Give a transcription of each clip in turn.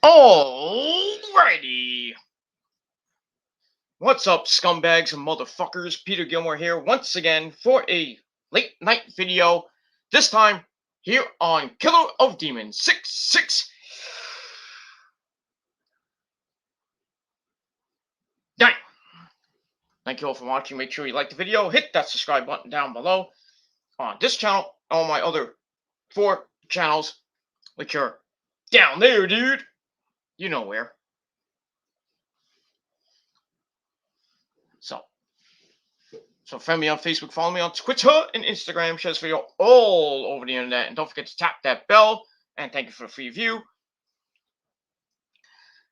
Alrighty. What's up, scumbags and motherfuckers? Peter Gilmore here once again for a late night video. This time here on Killer of Demons 669. Thank you all for watching. Make sure you like the video. Hit that subscribe button down below. On this channel, all my other 4 channels, which are down there, dude. You know where. So friend me on Facebook, follow me on Twitter and Instagram, share this video all over the internet, and don't forget to tap that bell, and thank you for the free view.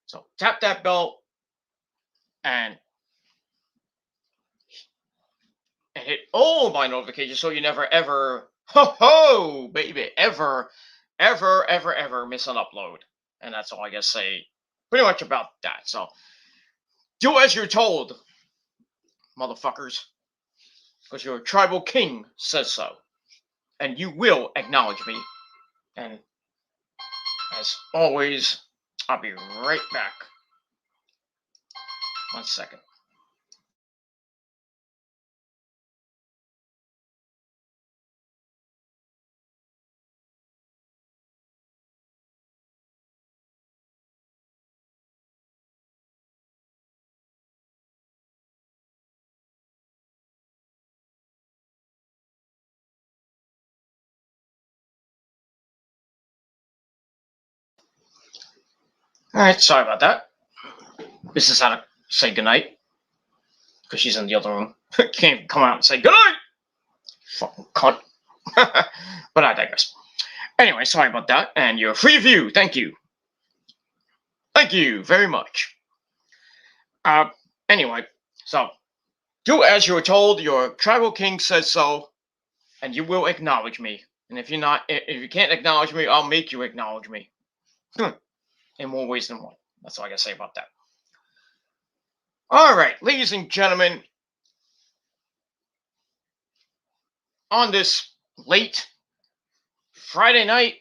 So tap that bell and hit all my notifications so you never ever, baby, ever miss an upload. And that's all I gotta say pretty much about that. So do as you're told, motherfuckers. Because your tribal king says so. And you will acknowledge me. And as always, I'll be right back. 1 second. Alright, sorry about that. This is how to say goodnight. Because she's in the other room. Can't come out and say goodnight! Fucking cunt. But I digress. Anyway, sorry about that. And your free view, thank you. Thank you very much. Anyway, so do as you were told, your tribal king says so, and you will acknowledge me. And if you can't acknowledge me, I'll make you acknowledge me. In more ways than one. That's all I gotta say about that. Alright, ladies and gentlemen, on this late Friday night,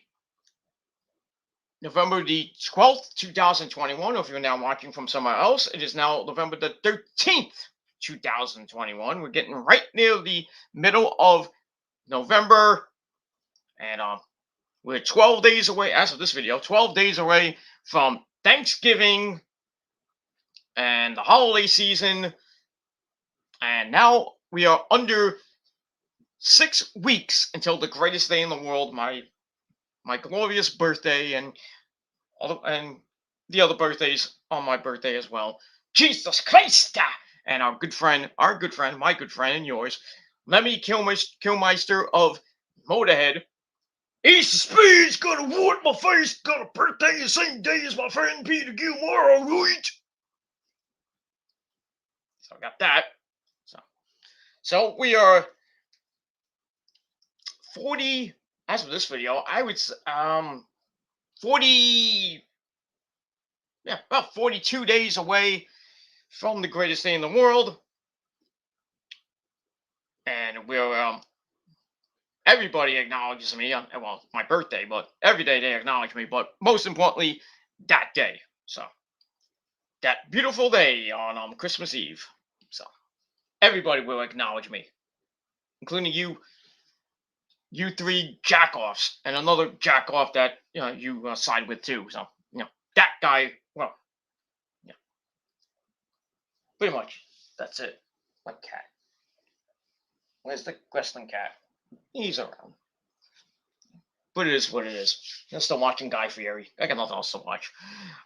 November the 12th, 2021, or if you're now watching from somewhere else, it is now November the 13th, 2021. We're getting right near the middle of November, and we're 12 days away, as of this video, 12 days away from Thanksgiving and the holiday season, and now we are under 6 weeks until the greatest day in the world, my glorious birthday, and the other birthdays on my birthday as well. Jesus Christ! And our good friend, my good friend, and yours, Lemmy Killmeister of Motorhead. Ace of Spades got a wart in my face, got a birthday the same day as my friend Peter Gilmore, alright? So I got that. So we are 40, as of this video, I would say, 40, yeah, about 42 days away from the greatest day in the world. And we're, everybody acknowledges me, well, my birthday, but every day they acknowledge me, but most importantly, that day. So, that beautiful day on Christmas Eve. So, everybody will acknowledge me, including you 3 jack-offs, and another jack-off that, you side with too. So, that guy, well, yeah. Pretty much, that's it. My cat. Where's the wrestling cat? He's around. But it is what it is. I'm still watching Guy Fieri. I got nothing else to watch.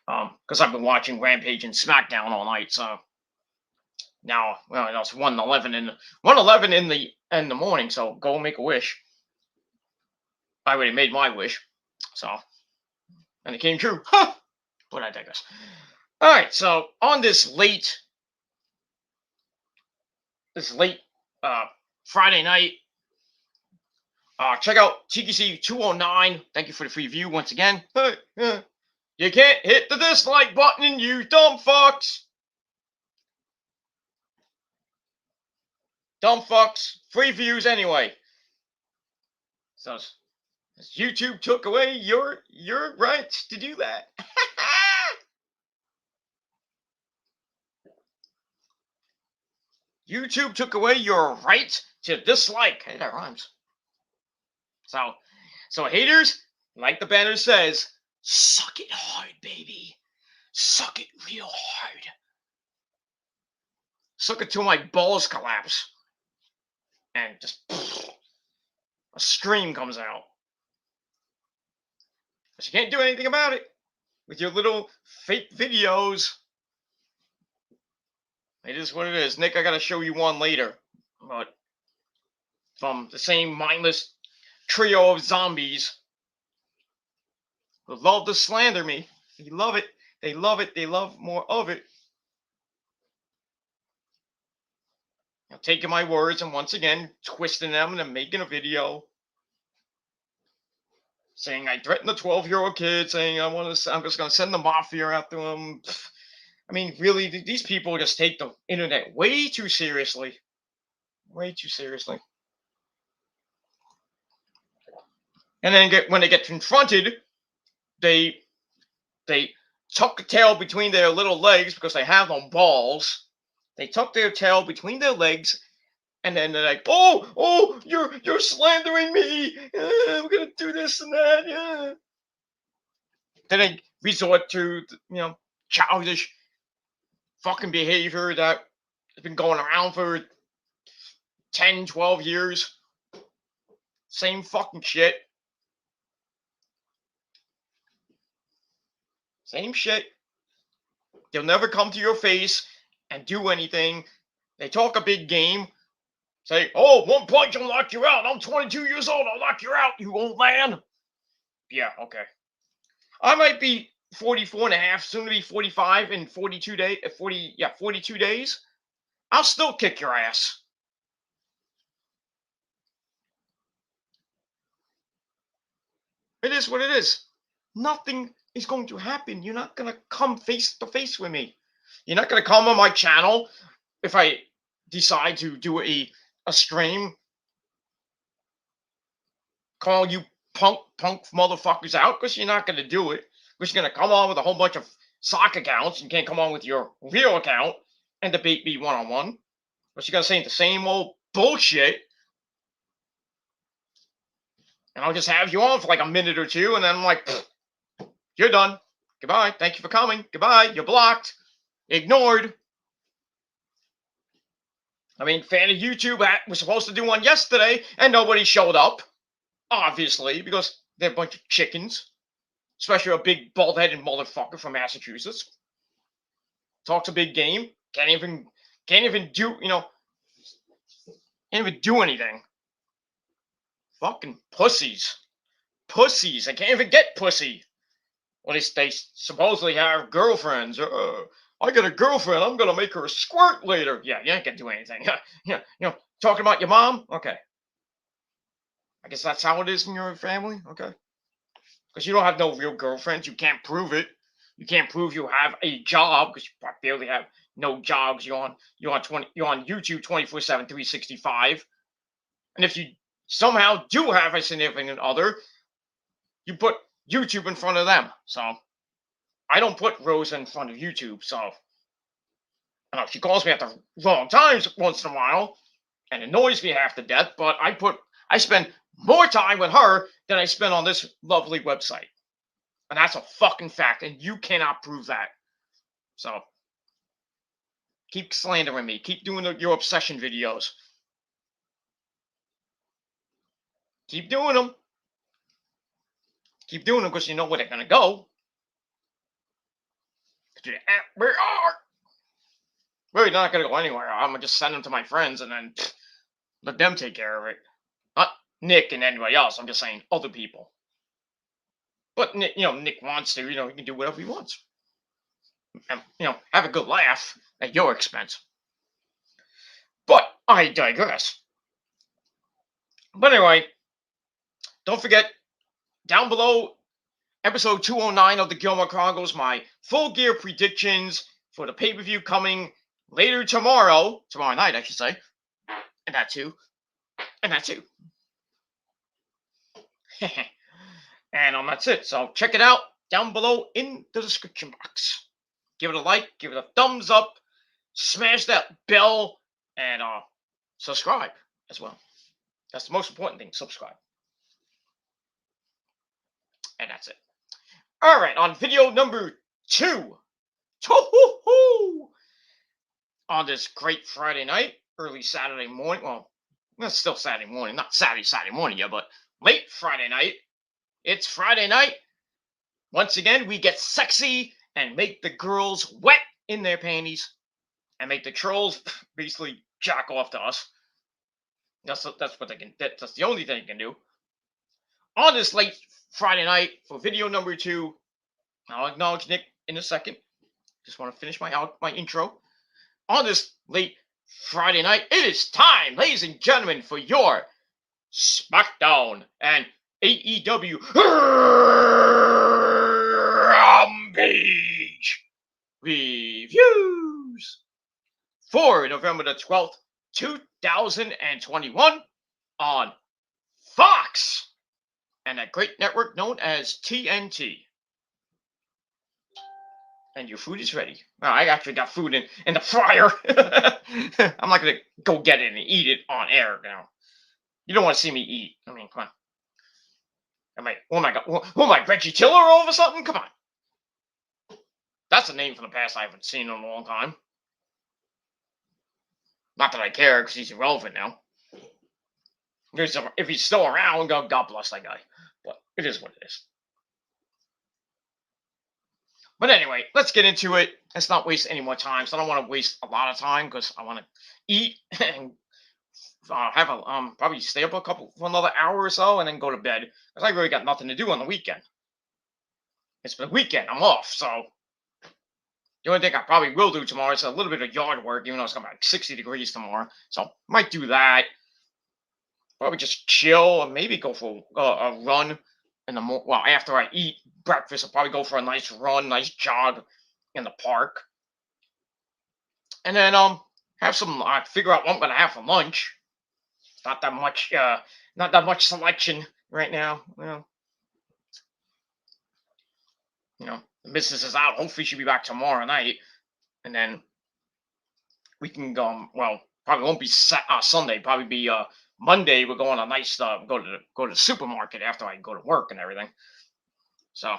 Because I've been watching Rampage and Smackdown all night, so now, well, it's 1:11 in the morning, so go make a wish. I already made my wish, so, and it came true. But I digress. Alright, so on this late Friday night, check out TKC 209. Thank you for the free view once again. You can't hit the dislike button, you dumb fucks. Dumb fucks. Free views anyway. So YouTube took away your right to do that. YouTube took away your right to dislike. Hey, that rhymes. So haters, like the banner says, suck it hard, baby. Suck it real hard. Suck it till my balls collapse. And just a scream comes out. But you can't do anything about it with your little fake videos. It is what it is. Nick, I gotta show you one later. But from the same mindless trio of zombies who love to slander me. They love it. They love it. They love more of it. You know, taking my words and once again twisting them and making a video saying I threatened a 12-year-old kid, saying I'm just gonna send the mafia after him. I mean, really, these people just take the internet way too seriously. Way too seriously. And then when they get confronted, they tuck the tail between their little legs because they have no balls. They tuck their tail between their legs, and then they're like, "Oh, you're slandering me. We're gonna do this and that." Yeah. Then they resort to childish fucking behavior that has been going around for 10, 12 years. Same fucking shit. Same shit. They'll never come to your face and do anything. They talk a big game. Say, "Oh, one punch, I'll knock you out. I'm 22 years old. I'll knock you out, you old man." Yeah, okay. I might be 44 and a half, soon to be 45 in 42 days. 42 days. I'll still kick your ass. It is what it is. Nothing is going to happen. You're not going to come face to face with me. You're not going to come on my channel if I decide to do a stream calling you punk motherfuckers out, because you're not going to do it. Because you're going to come on with a whole bunch of sock accounts. You can't come on with your real account and debate me one-on-one. But you're going to say the same old bullshit. And I'll just have you on for like a minute or two, and then I'm like, "You're done. Goodbye. Thank you for coming. Goodbye. You're blocked. Ignored." I mean, fan of YouTube was supposed to do one yesterday, and nobody showed up. Obviously, because they're a bunch of chickens. Especially a big bald-headed motherfucker from Massachusetts. Talks a big game. Can't even do, can't even do anything. Fucking pussies. Pussies. I can't even get pussy. Well, they supposedly have girlfriends. I got a girlfriend. I'm going to make her squirt later. Yeah, you ain't going to do anything. Yeah, talking about your mom? Okay. I guess that's how it is in your family? Okay. Because you don't have no real girlfriends. You can't prove it. You can't prove you have a job, because you barely have no jobs. You're on YouTube 24/7, 365. And if you somehow do have a significant other, you put YouTube in front of them. So I don't put Rosa in front of YouTube. So I know she calls me at the wrong times once in a while and annoys me half to death, but I spend more time with her than I spend on this lovely website. And that's a fucking fact, and you cannot prove that. So keep slandering me. Keep doing your obsession videos. Keep doing them. Keep doing them, because you know where they're going to go. Where are? Well, they're not going to go anywhere. I'm going to just send them to my friends and then let them take care of it. Not Nick and anybody else. I'm just saying other people. But Nick, Nick wants to, he can do whatever he wants. And, have a good laugh at your expense. But I digress. But anyway, don't forget, down below, episode 209 of the Gilmore Chronicles, my full gear predictions for the pay-per-view coming later tomorrow night, I should say. And that too. And that's it. So check it out down below in the description box. Give it a like, give it a thumbs up, smash that bell and subscribe as well. That's the most important thing. Subscribe, and that's it. All right, on video number 2, on this great Friday night, early Saturday morning. Well, it's still Saturday morning, not Saturday morning yet, but late Friday night. It's Friday night. Once again, we get sexy and make the girls wet in their panties, and make the trolls basically jack off to us. That's what they can. That's the only thing they can do. On this late Friday night for video number 2, I'll acknowledge Nick in a second. Just want to finish my intro. On this late Friday night, it is time, ladies and gentlemen, for your Smackdown and AEW Rampage reviews for November the 12th, 2021 on Fox and that great network known as TNT. And your food is ready. Well, I actually got food in the fryer. I'm not going to go get it and eat it on air now. You don't want to see me eat. I mean, come on. Oh my God. Who am I, Reggie Tiller all of a sudden? Come on. That's a name from the past I haven't seen in a long time. Not that I care, because he's irrelevant now. If he's still around, God bless that guy. But it is what it is. But anyway, let's get into it. Let's not waste any more time. So I don't want to waste a lot of time because I want to eat and have probably stay up for another hour or so and then go to bed because I really got nothing to do on the weekend. It's the weekend. I'm off, so the only thing I probably will do tomorrow is a little bit of yard work, even though it's going to be like 60 degrees tomorrow. So might do that. Probably just chill and maybe go for a run in the well, after I eat breakfast, I'll probably go for a nice run, nice jog in the park, and then have some. Figure out what I'm gonna have for lunch. Not that much selection right now. The missus is out. Hopefully she'll be back tomorrow night, and then we can go. Well, probably won't be Sunday. Probably be Monday. We're going a nice go to the supermarket after I go to work and everything. So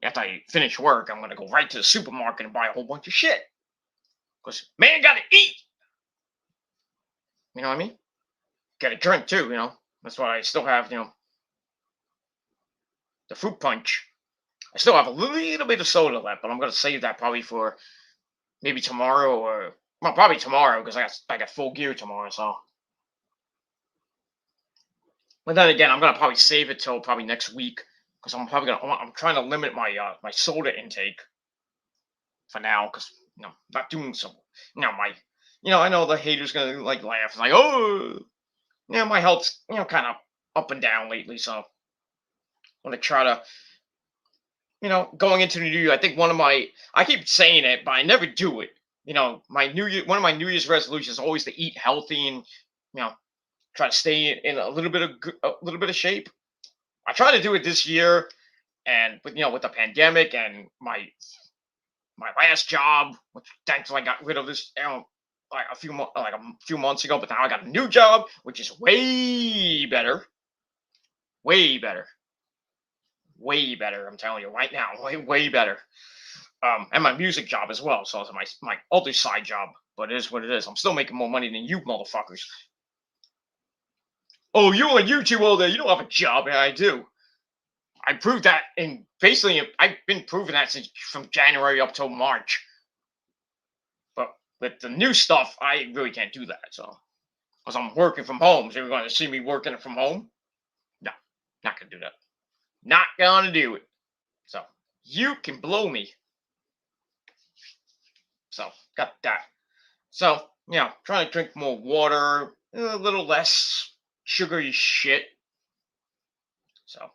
after I finish work, I'm gonna go right to the supermarket and buy a whole bunch of shit. Cause man gotta eat. You know what I mean? Gotta drink too. That's why I still have the fruit punch. I still have a little bit of soda left, but I'm gonna save that probably for maybe tomorrow or probably tomorrow because I got full gear tomorrow. So. But then again, I'm gonna probably save it till probably next week because I'm trying to limit my my soda intake for now because not doing so. I know the haters gonna laugh. It's like, oh, my health's kind of up and down lately, so I'm gonna try to going into the new year. I think I keep saying it, but I never do it. One of my New Year's resolutions is always to eat healthy and try to stay in a little bit of shape. I tried to do it this year, and with the pandemic and my last job, which thankfully I got rid of this like a few months ago. But now I got a new job, which is way better, way better, way better. I'm telling you right now, way better. And my music job as well. So it's my other side job, but it is what it is. I'm still making more money than you motherfuckers. Oh, you on YouTube all day. You don't have a job. Yeah, I do. I proved that basically I've been proving that from January up till March. But with the new stuff, I really can't do that. So, because I'm working from home. So you're going to see me working from home? No, not going to do that. Not going to do it. So, you can blow me. So, got that. So, trying to drink more water, a little less sugary shit. So,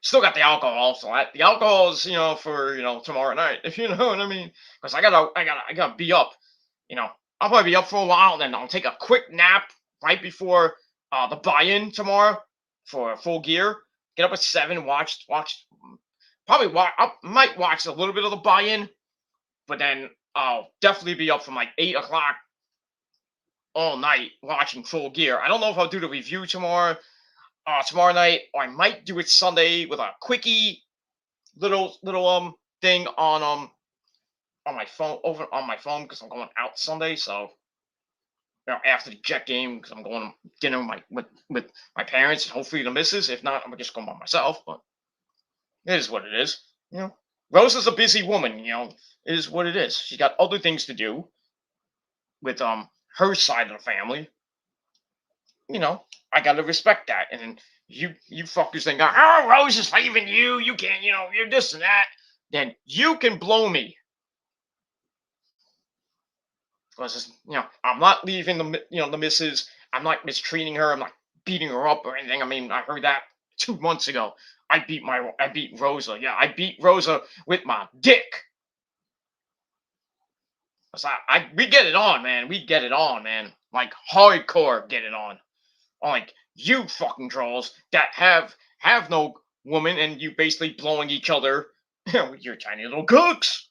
still got the alcohol. So the alcohol is, for tomorrow night, if you know what I mean. Because I gotta be up. I'll probably be up for a while, and then I'll take a quick nap right before the buy-in tomorrow for full gear. Get up at 7, watch. Probably I might watch a little bit of the buy-in, but then I'll definitely be up from like 8 o'clock all night watching Full Gear. I don't know if I'll do the review tomorrow night, or I might do it Sunday with a quickie little thing on my phone, over on my phone, because I'm going out Sunday. So after the Jet game, because I'm going to dinner with my parents and hopefully the missus. If not, I'm just going by myself. But it is what it is. Rose is a busy woman. It is what it is. She's got other things to do with her side of the family. I gotta respect that. And you fuckers think, oh, Rose is leaving you. You can't, you're this and that. Then you can blow me. Because I'm not leaving the missus. I'm not mistreating her. I'm not beating her up or anything. I mean, I heard that 2 months ago. I beat Rosa. Yeah, I beat Rosa with my dick. We get it on, man. We get it on, man. Like hardcore get it on. Like you fucking trolls that have no woman and you basically blowing each other with your tiny little cooks.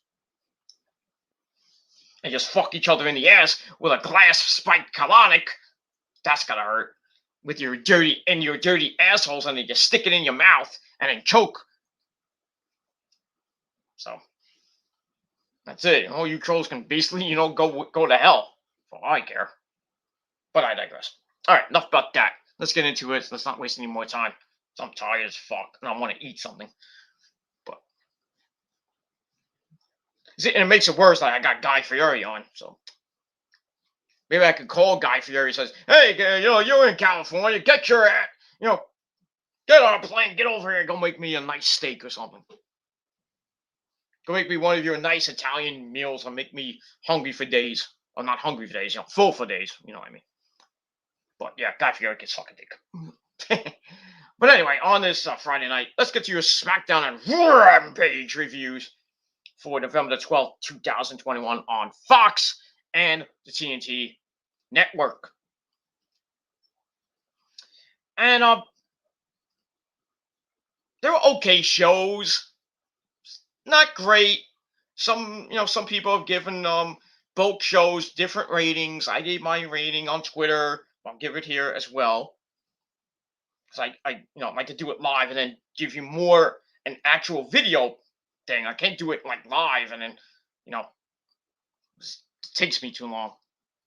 And just fuck each other in the ass with a glass spiked colonic. That's gotta hurt. With your dirty assholes, and then you stick it in your mouth and then choke. So that's it. All you trolls can basically, go to hell. For all I care. But I digress. Alright, enough about that. Let's get into it. Let's not waste any more time. I'm tired as fuck and I want to eat something. But see, and it makes it worse that I got Guy Fieri on, so maybe I could call Guy Fieri. Says, "Hey, you're in California. Get your ass, get on a plane. Get over here. Go make me a nice steak or something. Go make me one of your nice Italian meals and make me hungry for days. Or not hungry for days, full for days. You know what I mean? But yeah, Guy Fieri can suck a dick." But anyway, on this Friday night, let's get to your Smackdown and Rampage reviews for November the 12th, 2021 on Fox and the TNT network. And they were okay shows. Not great. Some people have given both shows different ratings. I gave my rating on Twitter. I'll give it here as well. Because I like to do it live and then give you more an actual video thing. I can't do it like live and then, it takes me too long.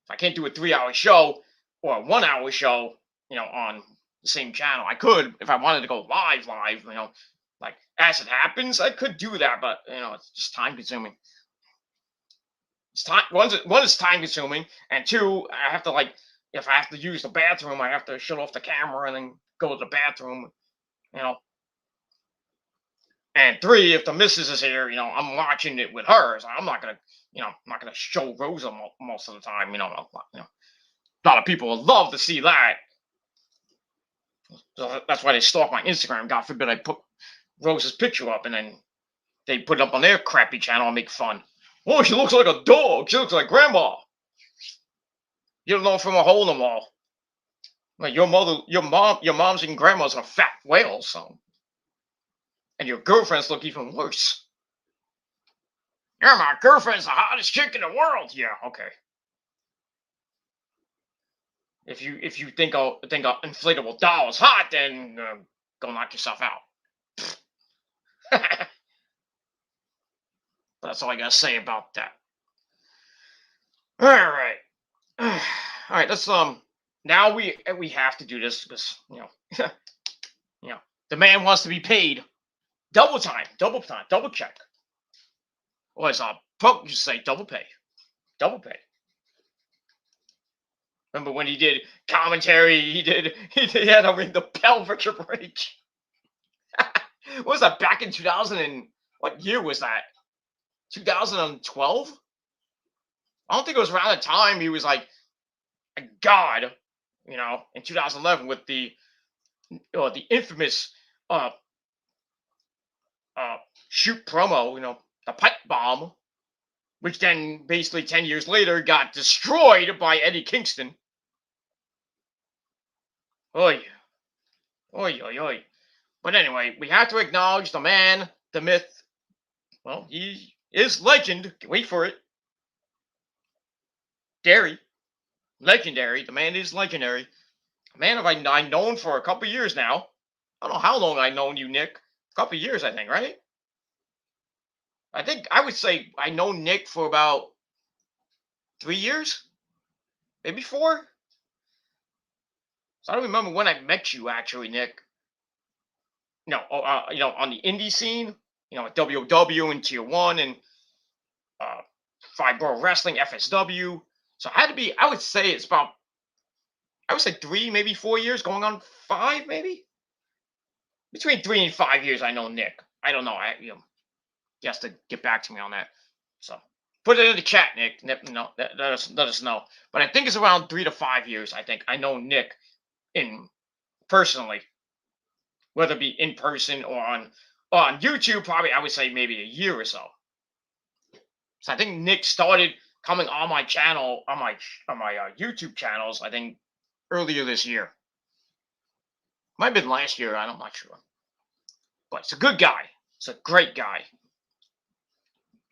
I can't do a 3-hour show or a 1-hour show, on the same channel. I could if I wanted to go live, like as it happens, I could do that, but it's just time consuming. It's time. One is time consuming, and two, I have to if I have to use the bathroom, I have to shut off the camera and then go to the bathroom, And three, if the missus is here, I'm watching it with her, so I'm not gonna show Rosa most of the time, A lot of people would love to see that. So that's why they stalk my Instagram. God forbid I put Rosa's picture up and then they put it up on their crappy channel and make fun. Oh, she looks like a dog. She looks like grandma. You don't know from a hole in the wall. Like your moms and grandmas are fat whales, so. And your girlfriends look even worse. Yeah, my girlfriend's the hottest chick in the world. Yeah, okay. If you think an inflatable doll is hot, then go knock yourself out. That's all I gotta say about that. All right, all right. Let's Now we have to do this because the man wants to be paid double time, double check. Or as Pope used to say, double pay. Remember when he did commentary? He had to ring the bell for Triple H. What was that, back in 2000 and what year was that? 2012? I don't think it was around the time he was like a god, in 2011 with the infamous shoot promo, the pipe bomb, which then basically 10 years later got destroyed by Eddie Kingston. Oy. But anyway, we have to acknowledge the man, the myth. Well, he is legend. Wait for it. Gary. Legendary. The man is legendary. A man I've known for a couple years now. I don't know how long I've known you, Nick. A couple years, I think, right? I think I would say I know Nick for about 3 years, maybe 4. So I don't remember when I met you actually, Nick. On the indie scene, at WOW and Tier One and uh, Five Borough Wrestling, FSW. So I had to be. I would say it's about. I would say 3, maybe 4 years, going on 5, maybe between 3 and 5 years. I know Nick. I don't know. He has to get back to me on that. So put it in the chat, Nick. Let us know. But I think it's around 3 to 5 years. I think I know Nick in personally, whether it be in person or on YouTube. Probably I would say maybe a year or so. So I think Nick started coming on my channel on my YouTube channels. I think earlier this year. Might have been last year. I'm not sure. But it's a good guy. It's a great guy.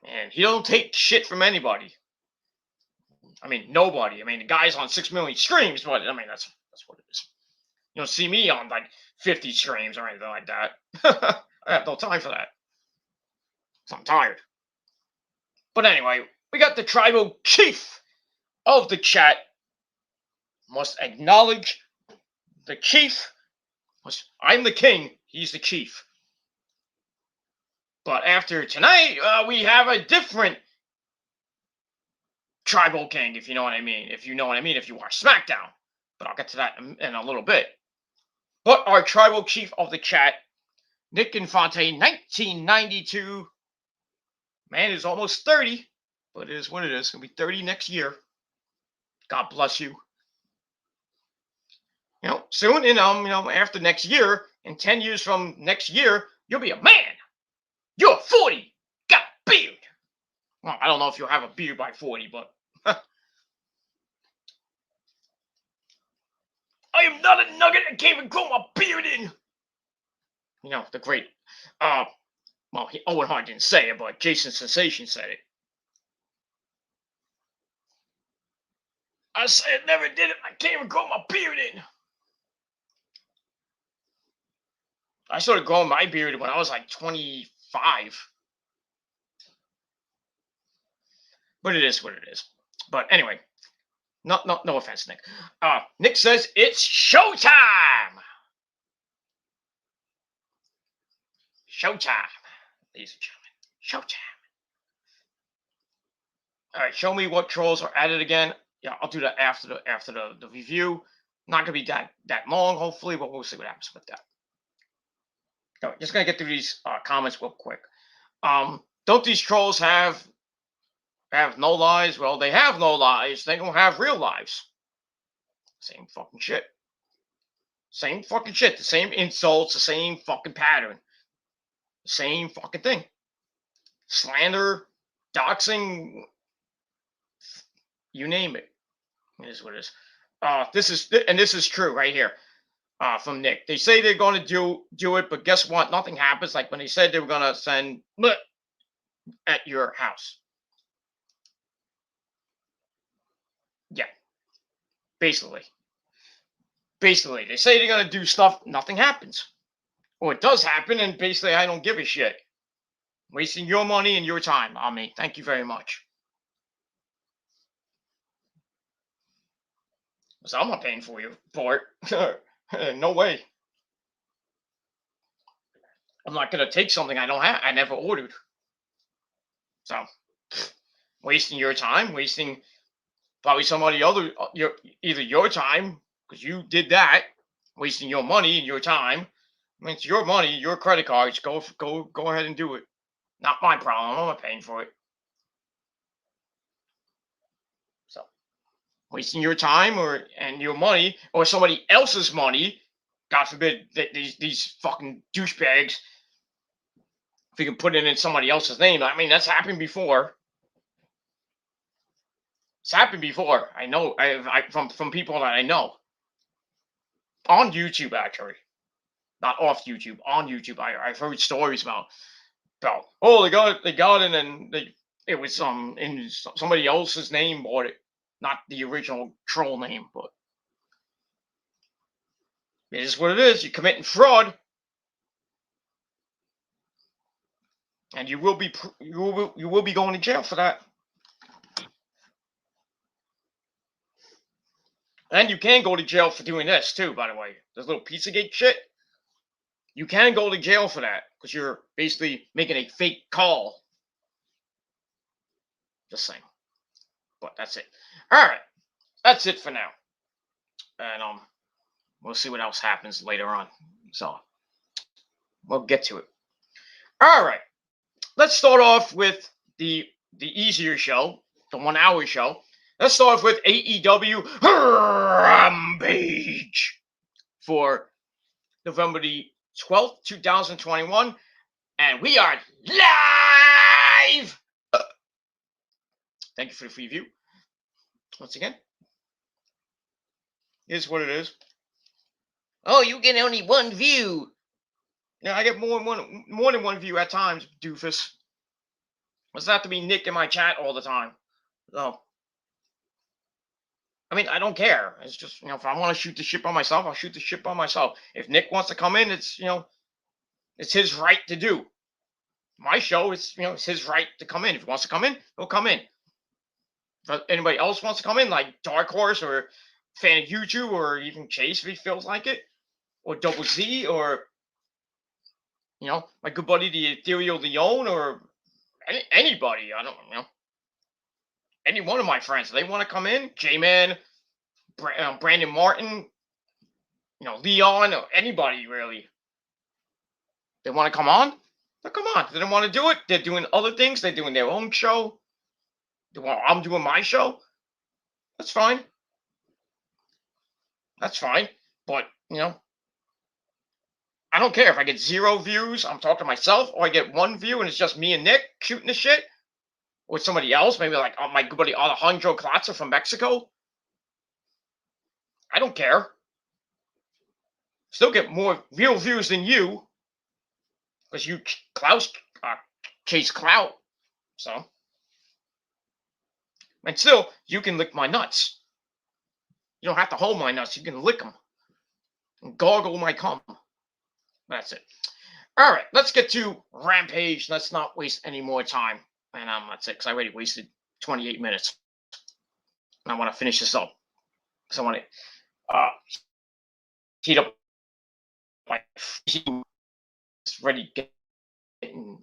And he don't take shit from anybody. I mean, nobody. I mean, the guy's on 6 million streams, but I mean, that's what it is. You don't see me on like 50 streams or anything like that. I have no time for that. So I'm tired. But anyway, we got the tribal chief of the chat. Must acknowledge the chief. I'm the king. He's the chief. But after tonight, we have a different tribal king, if you know what I mean. If you know what I mean, if you watch Smackdown. But I'll get to that in a little bit. But our tribal chief of the chat, Nick Infante, 1992. Man is almost 30, but it is what it is. He'll be 30 next year. God bless you. Soon, after next year, in 10 years from next year, you'll be a man. You're 40. Got a beard. Well, I don't know if you'll have a beard by 40, but I am not a nugget. I can't even grow my beard in. The great, Owen Hart didn't say it, but Jason Sensation said it. I said never did it. I can't even grow my beard in. I started growing my beard when I was like 25. But it is what it is. But anyway, no offense, Nick. Nick says it's showtime. Showtime, ladies and gentlemen. Showtime. All right, show me what trolls are added again. Yeah, I'll do that after the review. Not gonna be that long, hopefully, but we'll see what happens with that. So, just gonna get through these comments real quick. Don't these trolls have no lives? Well, they have no lives. They don't have real lives. Same fucking shit. Same fucking shit. The same insults. The same fucking pattern. The same fucking thing. Slander, doxing, you name it. It is what it is. This is true right here. From Nick. They say they're going to do it, but guess what? Nothing happens. Like when they said they were going to send at your house. Yeah. Basically, they say they're going to do stuff. Nothing happens. Or it does happen, and basically I don't give a shit. Wasting your money and your time on me. Thank you very much. So I'm not paying for it. No way. I'm not gonna take something I don't have. I never ordered. So, wasting your time, wasting probably somebody other either your time because you did that, wasting your money and your time. I mean, it's your money, your credit cards. Go ahead and do it. Not my problem. I'm not paying for it. So, wasting your time and your money or somebody else's money. God forbid that these fucking douchebags. If you can put it in somebody else's name, I mean that's happened before. It's happened before. I know. From people that I know on YouTube actually, not off YouTube. On YouTube, I've heard stories about oh they got it and then it was in somebody else's name bought it. not the original troll name, but it is what it is. You're committing fraud, and you will be going to jail for that. And you can go to jail for doing this too, by the way. This little Pizzagate shit. You can go to jail for that because you're basically making a fake call. Just saying. But that's it. All right, that's it for now. And we'll see what else happens later on. So we'll get to it. All right, let's start off with the easier show, the 1 hour show. Let's start off with AEW Rampage for November the 12th, 2021. And we are live! Thank you for the free view. Once again, here's what it is. Oh, you get only one view. Yeah, I get more than one view at times, doofus. It's not to be Nick in my chat all the time. So, I mean, I don't care. It's just, if I want to shoot the shit by myself, I'll shoot the shit by myself. If Nick wants to come in, it's, it's his right to do. My show is, it's his right to come in. If he wants to come in, he'll come in. If anybody else wants to come in, like Dark Horse or Fan of YouTube or even Chase if he feels like it, or Double Z or, my good buddy, the Ethereal Leon, or anybody, I don't any one of my friends, they want to come in, J-Man, Brandon Martin, Leon, or anybody really. They want to come on? They'll come on. If they don't want to do it, they're doing other things. They're doing their own show. I'm doing my show. That's fine. That's fine. But, I don't care if I get 0 views, I'm talking to myself, or I get 1 view and it's just me and Nick shooting the shit. Or somebody else, maybe like my good buddy Alejandro Klotzer from Mexico. I don't care. Still get more real views than you. Because you chase clout. So. And still, you can lick my nuts. You don't have to hold my nuts. You can lick them. And gargle my cum. That's it. All right, let's get to Rampage. Let's not waste any more time. And that's it, because I already wasted 28 minutes. And I want to finish this up. Because I want to heat up my it's ready getting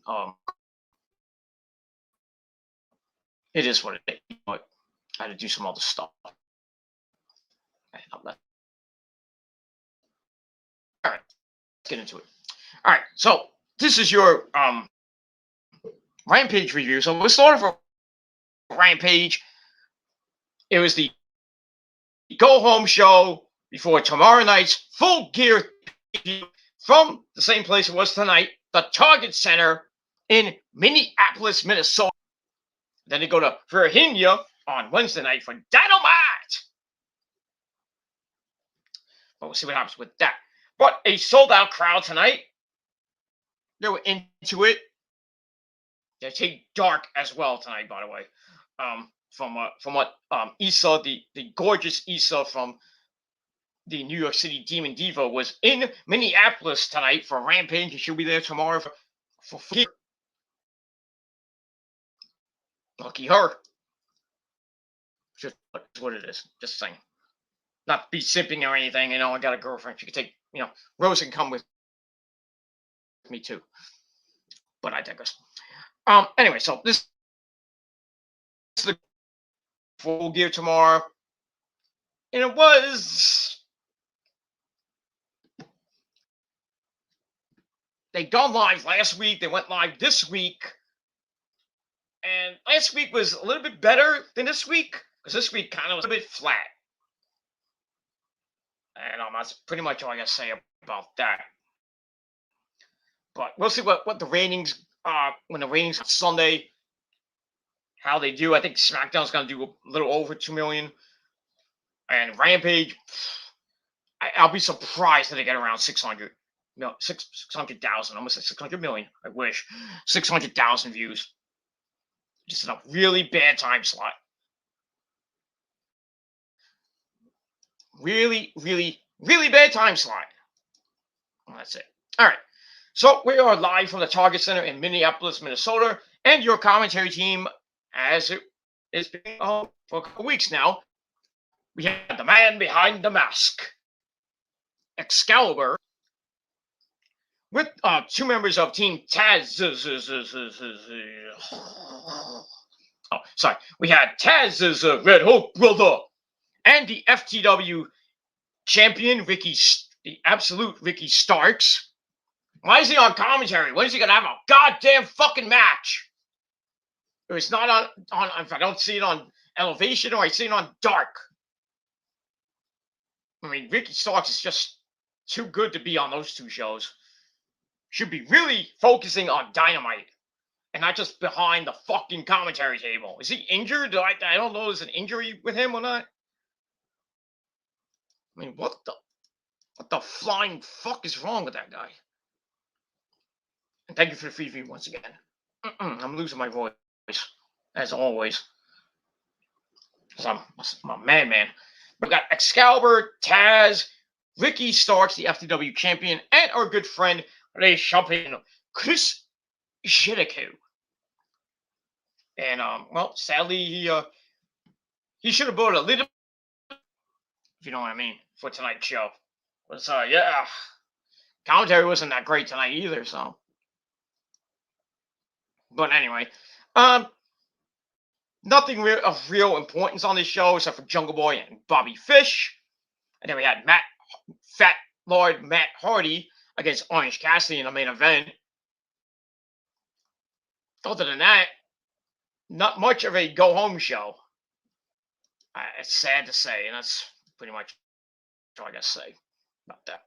it is what it is. But I had to do some other stuff. All right, let's get into it. All right, so this is your Rampage review. So we'll start off with Rampage. It was the go-home show before tomorrow night's Full Gear from the same place it was tonight, the Target Center in Minneapolis, Minnesota. Then they go to Virginia on Wednesday night for Dynamite. But we'll see what happens with that. But a sold-out crowd tonight. They were into it. They take dark as well tonight, by the way. From what Issa, the gorgeous Issa from the New York City Demon Diva, was in Minneapolis tonight for Rampage, and she'll be there tomorrow for lucky her. Just what it is. Just saying. Not be simping or anything. I got a girlfriend. She could take. Rose can come with me too. But I digress. Anyway, so this is the Full Gear tomorrow. And it was. They gone live last week. They went live this week. And last week was a little bit better than this week. Because this week kind of was a bit flat. And that's pretty much all I got to say about that. But we'll see what the ratings are when the ratings on Sunday, how they do. I think Smackdown's going to do a little over 2 million. And Rampage, I'll be surprised that they get around 600. 600,000. Almost like 600 million. I wish. 600,000 views. Just in a really bad time slot. Really, really, really bad time slot. Well, that's it. All right. So we are live from the Target Center in Minneapolis, Minnesota, and your commentary team, as it has been for a couple weeks now, we have the man behind the mask, Excalibur, with two members of Team Taz. Oh, sorry. We had Taz's Red Hulk brother and the FTW champion, the absolute Ricky Starks. Why is he on commentary? When is he going to have a goddamn fucking match? It's not on if I don't see it on Elevation or I see it on Dark. I mean, Ricky Starks is just too good to be on those two shows. Should be really focusing on Dynamite and not just behind the fucking commentary table. Is he injured? I don't know. Is an injury with him or not? I mean, what the flying fuck is wrong with that guy? And thank you for the free view once again. I'm losing my voice, as always. I'm a man. We've got Excalibur, Taz, Ricky Starks, the FTW champion, and our good friend, the champion, Chris Jericho. And, well, sadly, he should have bought a little, if you know what I mean, for tonight's show. But, yeah, commentary wasn't that great tonight either, so. But anyway, nothing of real importance on this show except for Jungle Boy and Bobby Fish. And then we had Fat Lord Matt Hardy against Orange Cassidy in the main event. Other than that, not much of a go-home show. It's sad to say, and that's pretty much all I got to say about that.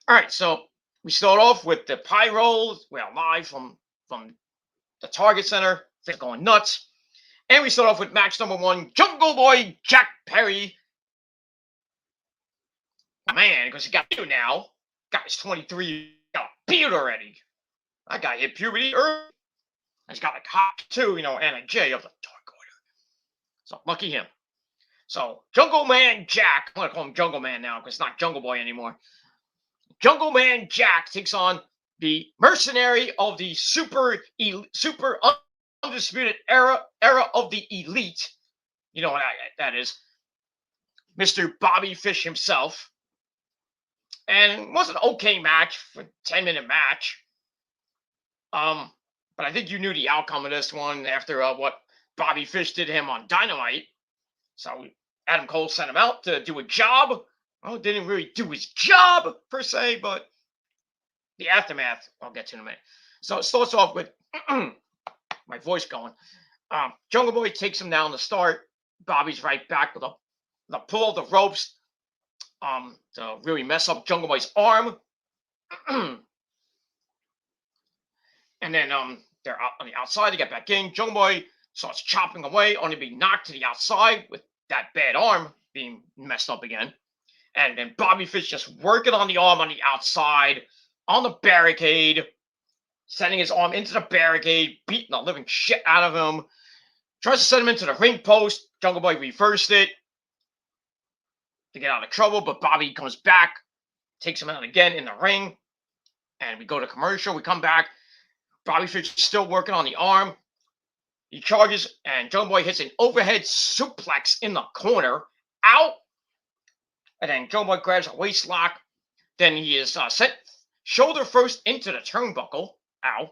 All right, so we start off with the Pyro. We are live from the Target Center. Things going nuts. And we start off with match number 1, Jungle Boy Jack Perry. Man, because he got you now. Guy's 23, got a beard already. That guy hit puberty early. He's got like hot too, Anna J of the Dark Order. So lucky him. So Jungle Man Jack, I'm gonna call him Jungle Man now because it's not Jungle Boy anymore. Jungle Man Jack takes on the mercenary of the super undisputed era of the elite. You know what that is. Mr. Bobby Fish himself. And it was an okay match for a 10-minute match. But I think you knew the outcome of this one after what Bobby Fish did to him on Dynamite. So Adam Cole sent him out to do a job. Well, didn't really do his job per se, but the aftermath I'll get to in a minute. So it starts off with my voice going. Jungle Boy takes him down to start. Bobby's right back with the pull of the ropes to really mess up Jungle Boy's arm. And then they're out on the outside. They get back in. Jungle Boy starts chopping away, only being knocked to the outside with that bad arm being messed up again. And then Bobby Fish just working on the arm on the outside, on the barricade, sending his arm into the barricade, beating the living shit out of him. Tries to send him into the ring post. Jungle Boy reversed it to get out of trouble, but Bobby comes back, takes him out again in the ring, and we go to commercial. We come back. Bobby Fish is still working on the arm. He charges, and Jungle Boy hits an overhead suplex in the corner. Out! And then Jungle Boy grabs a waist lock. Then he is sent shoulder first into the turnbuckle. Ow.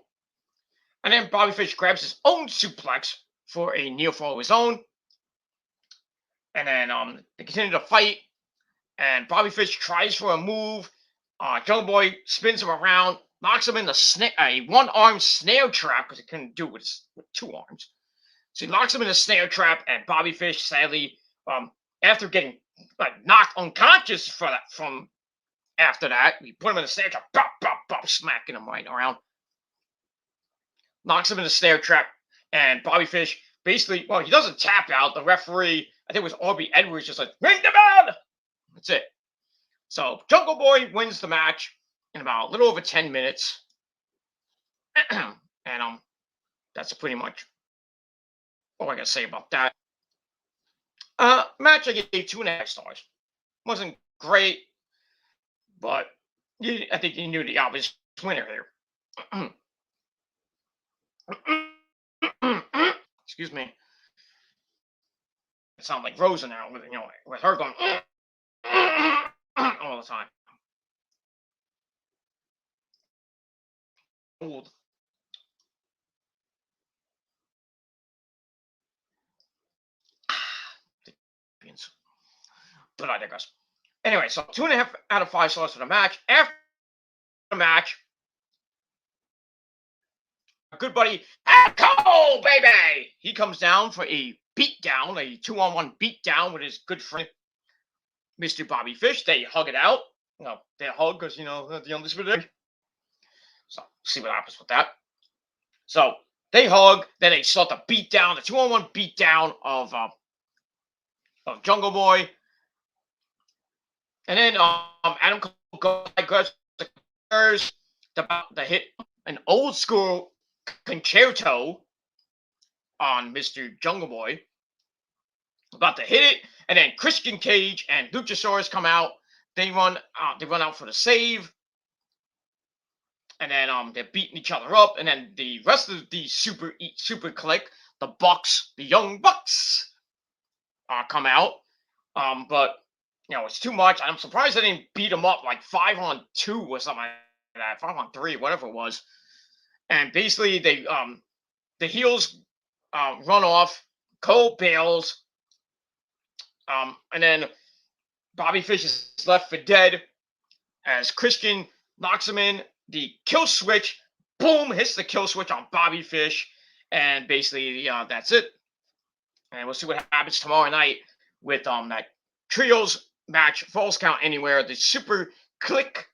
And then Bobby Fish grabs his own suplex for a near fall of his own. And then they continue to fight. And Bobby Fish tries for a move. Jungle Boy spins him around, knocks him in a one-arm snare trap because he couldn't do it with two arms. So he locks him in a snare trap, and Bobby Fish, sadly, after getting knocked unconscious from after that, we put him in a snare trap, bop, bop, bop, smacking him right around. Knocks him in a snare trap, and Bobby Fish basically, he doesn't tap out. The referee, I think it was Aubrey Edwards, just like, ring the bell! That's it. So Jungle Boy wins the match in about a little over 10 minutes. And that's pretty much all I gotta say about that. Match I gave 2.5 stars. Wasn't great, but I think you knew the obvious winner here. Excuse me. It sounds like Rosa now, with with her going all the time. Old. But I digress. Anyway, so 2.5 out of 5 stars for the match. After the match, our good buddy Cole, baby, he comes down for a beatdown, a 2-on-1 beatdown with his good friend Mr. Bobby Fish. They hug it out. They hug because the undisputed. So see what happens with that. So they hug, then they start the beatdown, the 2-on-1 beatdown of Jungle Boy. And then Adam Cole goes the hit an old school concerto on Mr. Jungle Boy. About to hit it, and then Christian Cage and Luchasaurus come out. They run out for the save, and then they're beating each other up. And then the rest of the super clique, the Bucks, the Young Bucks, come out. But it's too much. I'm surprised they didn't beat them up like 5-on-2 or something like that, 5-on-3, whatever it was. And basically, they the heels run off. Cole bails. And then Bobby Fish is left for dead as Christian knocks him in. The kill switch, boom, hits the kill switch on Bobby Fish. And basically, that's it. And we'll see what happens tomorrow night with that trios match, Falls Count Anywhere, the super clique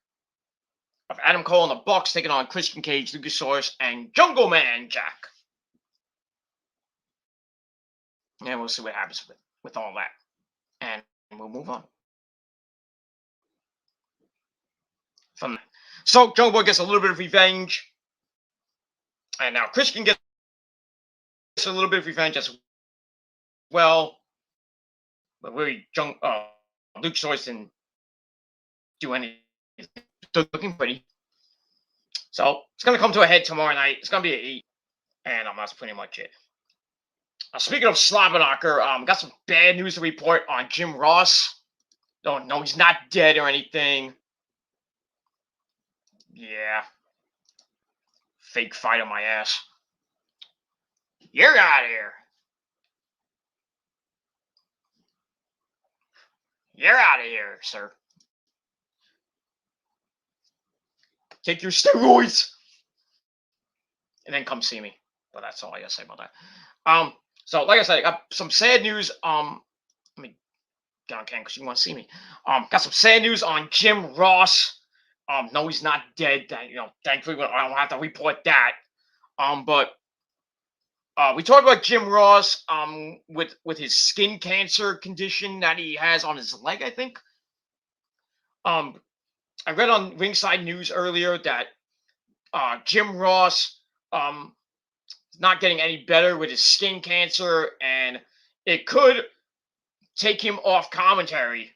of Adam Cole and the Bucks taking on Christian Cage, Luchasaurus, and Jungle Man Jack. And we'll see what happens with all that. And we'll move on from that. So Jungle Boy gets a little bit of revenge, and now Christian gets a little bit of revenge as well. But really, Luchasaurus didn't do anything. Still looking pretty. So it's gonna come to a head tomorrow night. It's gonna be an 8, and that's pretty much it. Speaking of Slobberknocker, got some bad news to report on Jim Ross. No, he's not dead or anything. Yeah. Fake fight on my ass. You're out of here. You're out of here, sir. Take your steroids. And then come see me. But that's all I gotta say about that. So like I said, I got some sad news. Let me get on camera because you want to see me. Got some sad news on Jim Ross. No, he's not dead. Thankfully, I don't have to report that. But we talked about Jim Ross. With his skin cancer condition that he has on his leg, I think. I read on Ringside News earlier that Jim Ross not getting any better with his skin cancer, and it could take him off commentary.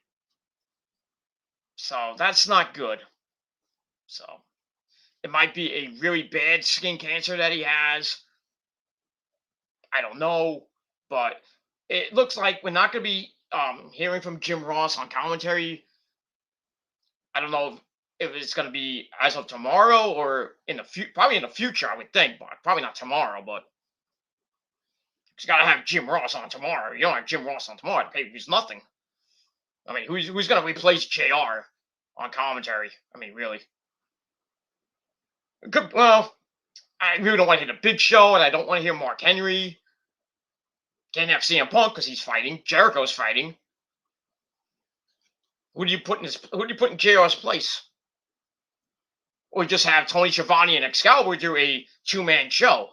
So that's not good. So it might be a really bad skin cancer that he has. I don't know, but it looks like we're not going to be hearing from Jim Ross on commentary. I don't know if it's going to be as of tomorrow or in the probably in the future, I would think, but probably not tomorrow. But you got to have Jim Ross on tomorrow. You don't have Jim Ross on tomorrow. The pay-per-view's nothing. I mean, who's going to replace JR on commentary? I mean, really. Good. Well, I really don't want to hear the Big Show, and I don't want to hear Mark Henry. Can't have CM Punk because he's fighting. Jericho's fighting. Who do you put in JR's place? Or just have Tony Schiavone and Excalibur do a 2-man show?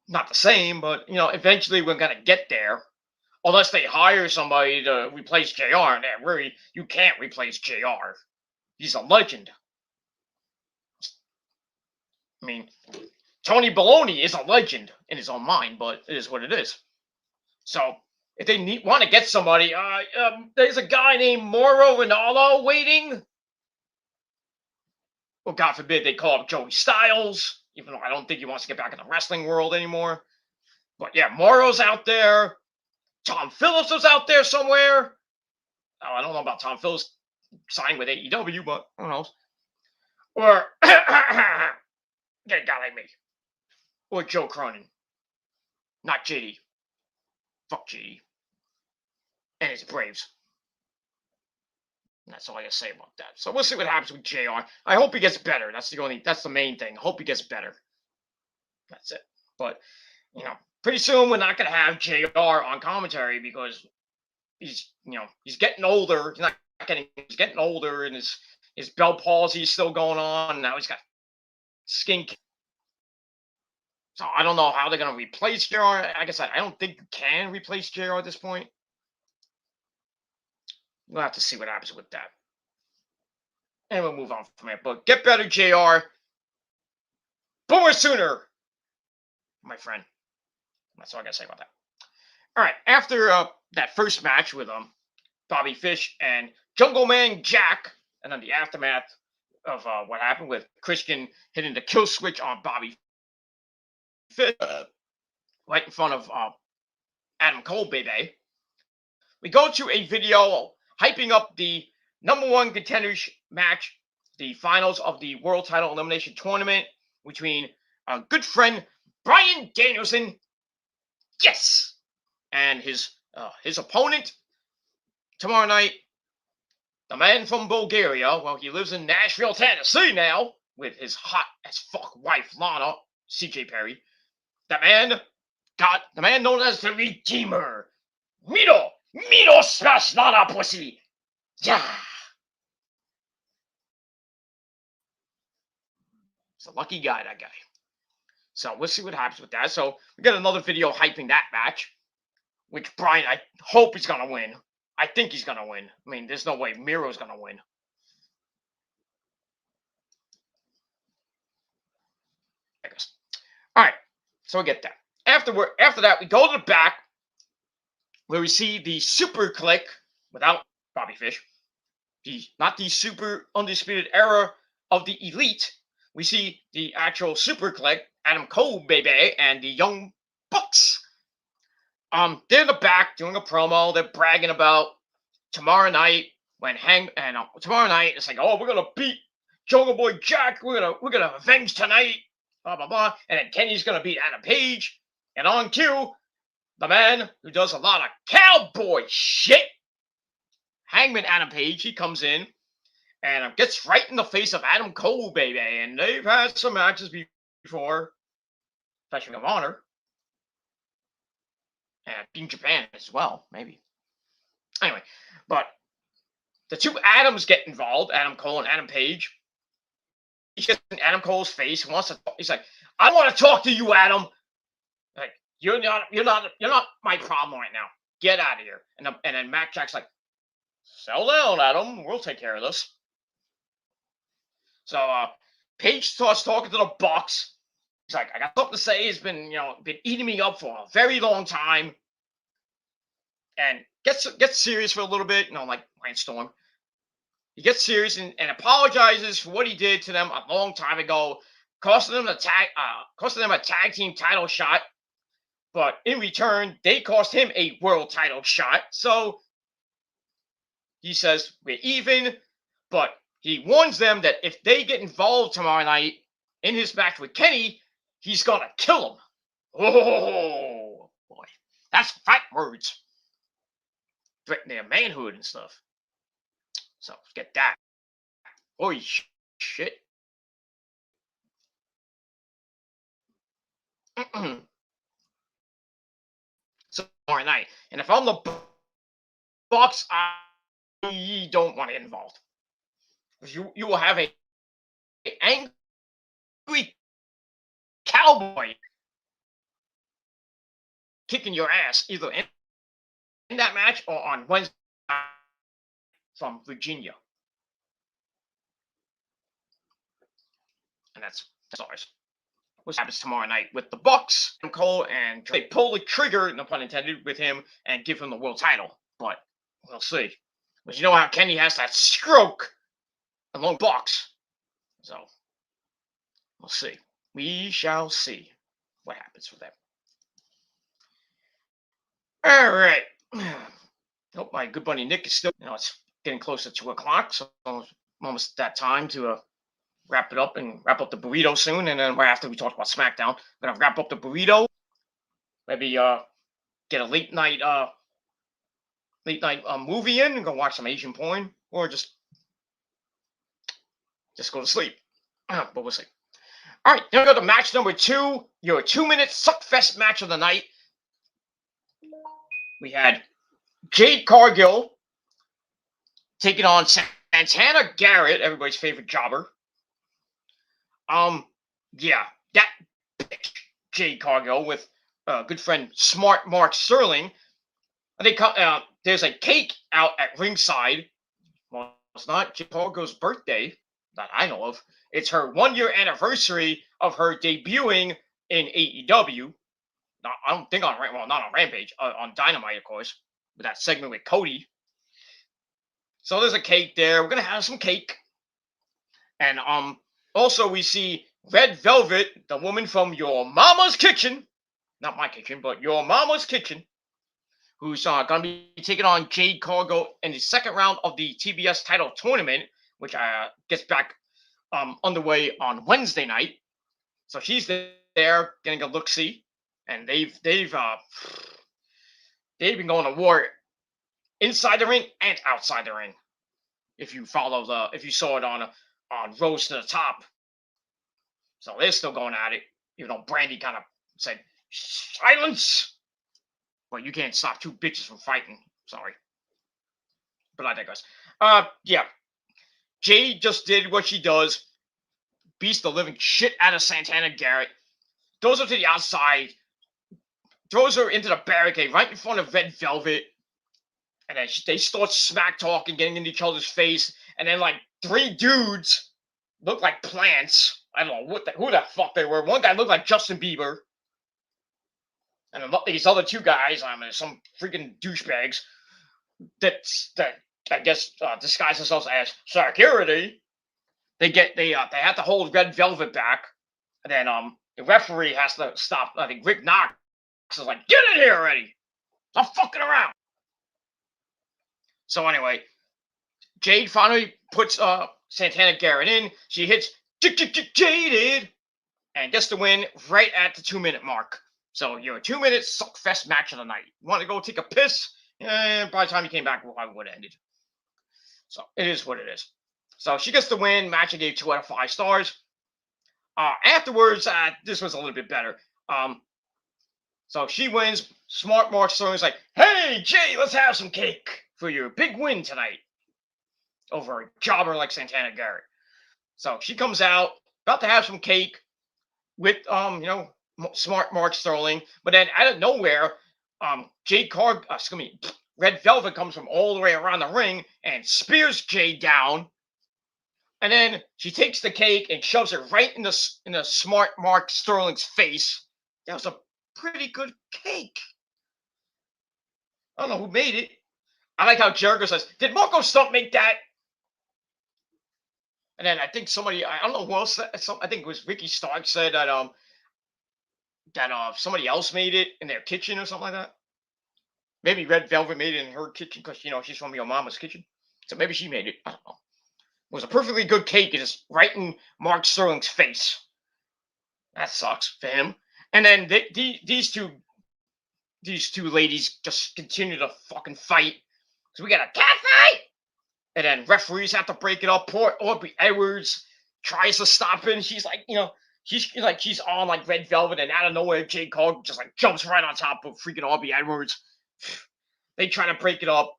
Not the same, but eventually we're gonna get there. Unless they hire somebody to replace JR, and really you can't replace JR. He's a legend. I mean, Tony Baloney is a legend in his own mind, but it is what it is. So if they want to get somebody, there's a guy named Mauro Ranallo waiting. Well, God forbid they call him Joey Styles, even though I don't think he wants to get back in the wrestling world anymore. But yeah, Mauro's out there. Tom Phillips was out there somewhere. Oh, I don't know about Tom Phillips signing with AEW, but who knows? Or get a guy like me. Or Joe Cronin. Not JD. Fuck JD. And his Braves. And that's all I gotta say about that. So we'll see what happens with JR. I hope he gets better. That's the main thing. I hope he gets better. That's it. But pretty soon we're not gonna have JR on commentary because he's getting older. He's getting older, and his Bell palsy is still going on. And now he's got skin. So I don't know how they're gonna replace JR. Like I said, I don't think you can replace JR at this point. We'll have to see what happens with that. And we'll move on from it. But get better, JR. Boomer sooner, my friend. That's all I gotta say about that. All right, after that first match with Bobby Fish and Jungle Man Jack, and then the aftermath of what happened with Christian hitting the kill switch on Bobby Fish right in front of Adam Cole, baby. We go to a video hyping up the #1 contenders match, the finals of the World Title Elimination Tournament between our good friend Bryan Danielson, yes, and his opponent tomorrow night, the man from Bulgaria. Well, he lives in Nashville, Tennessee now with his hot as fuck wife Lana, CJ Perry. The man known as the Redeemer, Miro smash Lana pussy, yeah. He's a lucky guy, that guy. So we'll see what happens with that. So we got another video hyping that match, which Bryan, I hope he's gonna win. I think he's gonna win. I mean, there's no way Miro's gonna win. I guess. All right. So we get that. After that, we go to the back where we see the Super Click without Bobby Fish. Not the Super Undisputed Era of the Elite. We see the actual Super Click, Adam Cole, baby, and the Young Bucks. They're in the back doing a promo. They're bragging about tomorrow night tomorrow night it's like, oh, we're gonna beat Jungle Boy Jack. We're gonna avenge tonight. Blah blah blah. And then Kenny's gonna beat Adam Page. And on cue, the man who does a lot of cowboy shit, Hangman Adam Page, he comes in and gets right in the face of Adam Cole, baby. And they've had some matches before, especially of Honor. And in Japan as well, maybe. Anyway, but the two Adams get involved, Adam Cole and Adam Page. He gets in Adam Cole's face. He's like, I want to talk to you, Adam. Like, you're not my problem right now. Get out of here. And then Matt Jack's like, settle down, Adam. We'll take care of this. So Page starts talking to the Bucks. He's like, I got something to say. He's been eating me up for a very long time. And gets serious for a little bit, like Lance Storm. He gets serious and apologizes for what he did to them a long time ago, costing them a tag team title shot. But in return, they cost him a world title shot. So he says we're even, but he warns them that if they get involved tomorrow night in his match with Kenny, he's gonna kill him. Oh boy, that's fight words. Threatening their manhood and stuff. So get that. Holy shit. So tomorrow night, and if I'm the Bucks, I don't want to get involved. You will have a angry cowboy kicking your ass either in that match or on Wednesday from Virginia. And that's ours. what happens tomorrow night with the Bucks and Cole, and they pull the trigger, no pun intended, with him and give him the world title. But we'll see. But you know how Kenny has that stroke along Bucks. So we'll see. We shall see what happens with them. All right. Oh, my good buddy Nick is still, it's getting close to 2 o'clock, so almost that time to wrap it up and wrap up the burrito soon. And then right after we talk about Smackdown, I'm gonna wrap up the burrito. Maybe get a late night movie in and go watch some Asian porn, or just go to sleep. But we'll see. All right, here we go to match number 2. Your 2-minute suckfest match of the night. We had Jade Cargill taking on Santana Garrett, everybody's favorite jobber. Yeah, that bitch, Jade Cargill, with good friend Smart Mark Sterling. And they there's a cake out at ringside. Well, it's not Jade Cargill's birthday that I know of. It's her 1-year anniversary of her debuting in AEW. I don't think not on Rampage, on Dynamite, of course, with that segment with Cody. So there's a cake there. We're gonna have some cake, and also we see Red Velvet, the woman from Your Mama's Kitchen, not my kitchen, but Your Mama's Kitchen, who's gonna be taking on Jade Cargill in the second round of the TBS title tournament, which gets back underway on Wednesday night. So she's there getting a look-see. And they've been going to war inside the ring and outside the ring. If you saw it on Rose to the Top. So they're still going at it. Brandy kind of said, silence! But you can't stop 2 bitches from fighting. Sorry. But I digress. Yeah. Jade just did what she does. Beats the living shit out of Santana Garrett. Goes up to the outside. Throws her into the barricade right in front of Red Velvet. And then they start smack talking, getting in each other's face. And then, 3 dudes look like plants. I don't know who the fuck they were. One guy looked like Justin Bieber. And these other 2 guys, some freaking douchebags that I guess disguise themselves as security. They have to hold Red Velvet back. And then the referee has to stop. I think Rick Knox is like, get in here already! Stop fucking around! So anyway, Jade finally puts Santana Garrett in. She hits Jaded and gets the win right at the 2-minute mark. So your 2-minute suckfest match of the night. You want to go take a piss? And by the time you came back, I would have ended. So it is what it is. So she gets the win. Match I gave 2 out of 5 stars. Afterwards, this was a little bit better. So she wins. Smart Mark Sterling's like, hey, Jay, let's have some cake for your big win tonight over a jobber like Santana Garrett. So she comes out, about to have some cake with, Smart Mark Sterling. But then out of nowhere, Red Velvet comes from all the way around the ring and spears Jade down. And then she takes the cake and shoves it right in the Smart Mark Sterling's face. That was a pretty good cake. I don't know who made it. I like how Jericho says, did Marco Stunt make that? And then I think somebody, I don't know who else, I think it was Ricky Stark said that somebody else made it in their kitchen or something like that. Maybe Red Velvet made it in her kitchen because, she's from Your Mama's Kitchen. So maybe she made it. I don't know. It was a perfectly good cake. It is right in Mark Sterling's face. That sucks for him. And then these two ladies just continue to fucking fight. So we got a cat fight. And then referees have to break it up. Poor Aubrey Edwards tries to stop it. And she's like, she's on like Red Velvet, and out of nowhere, Jade Cargill just like jumps right on top of freaking Aubrey Edwards. They try to break it up.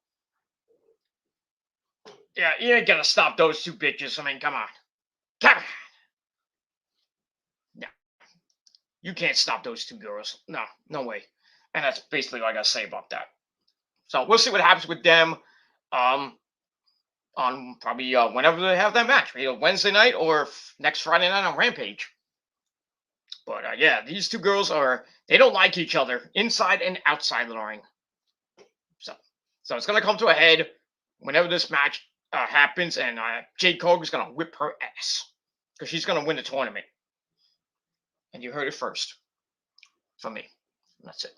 Yeah, you ain't gonna stop those 2 bitches. I mean, come on. Come on. No. You can't stop those 2 girls. No way. And that's basically what I gotta say about that. So we'll see what happens with them on probably whenever they have that match. Either Wednesday night or next Friday night on Rampage. But yeah, these two girls they don't like each other inside and outside the ring. So it's gonna come to a head whenever this match happens, and Jade Cargill is gonna whip her ass because she's gonna win the tournament. And you heard it first from me. That's it.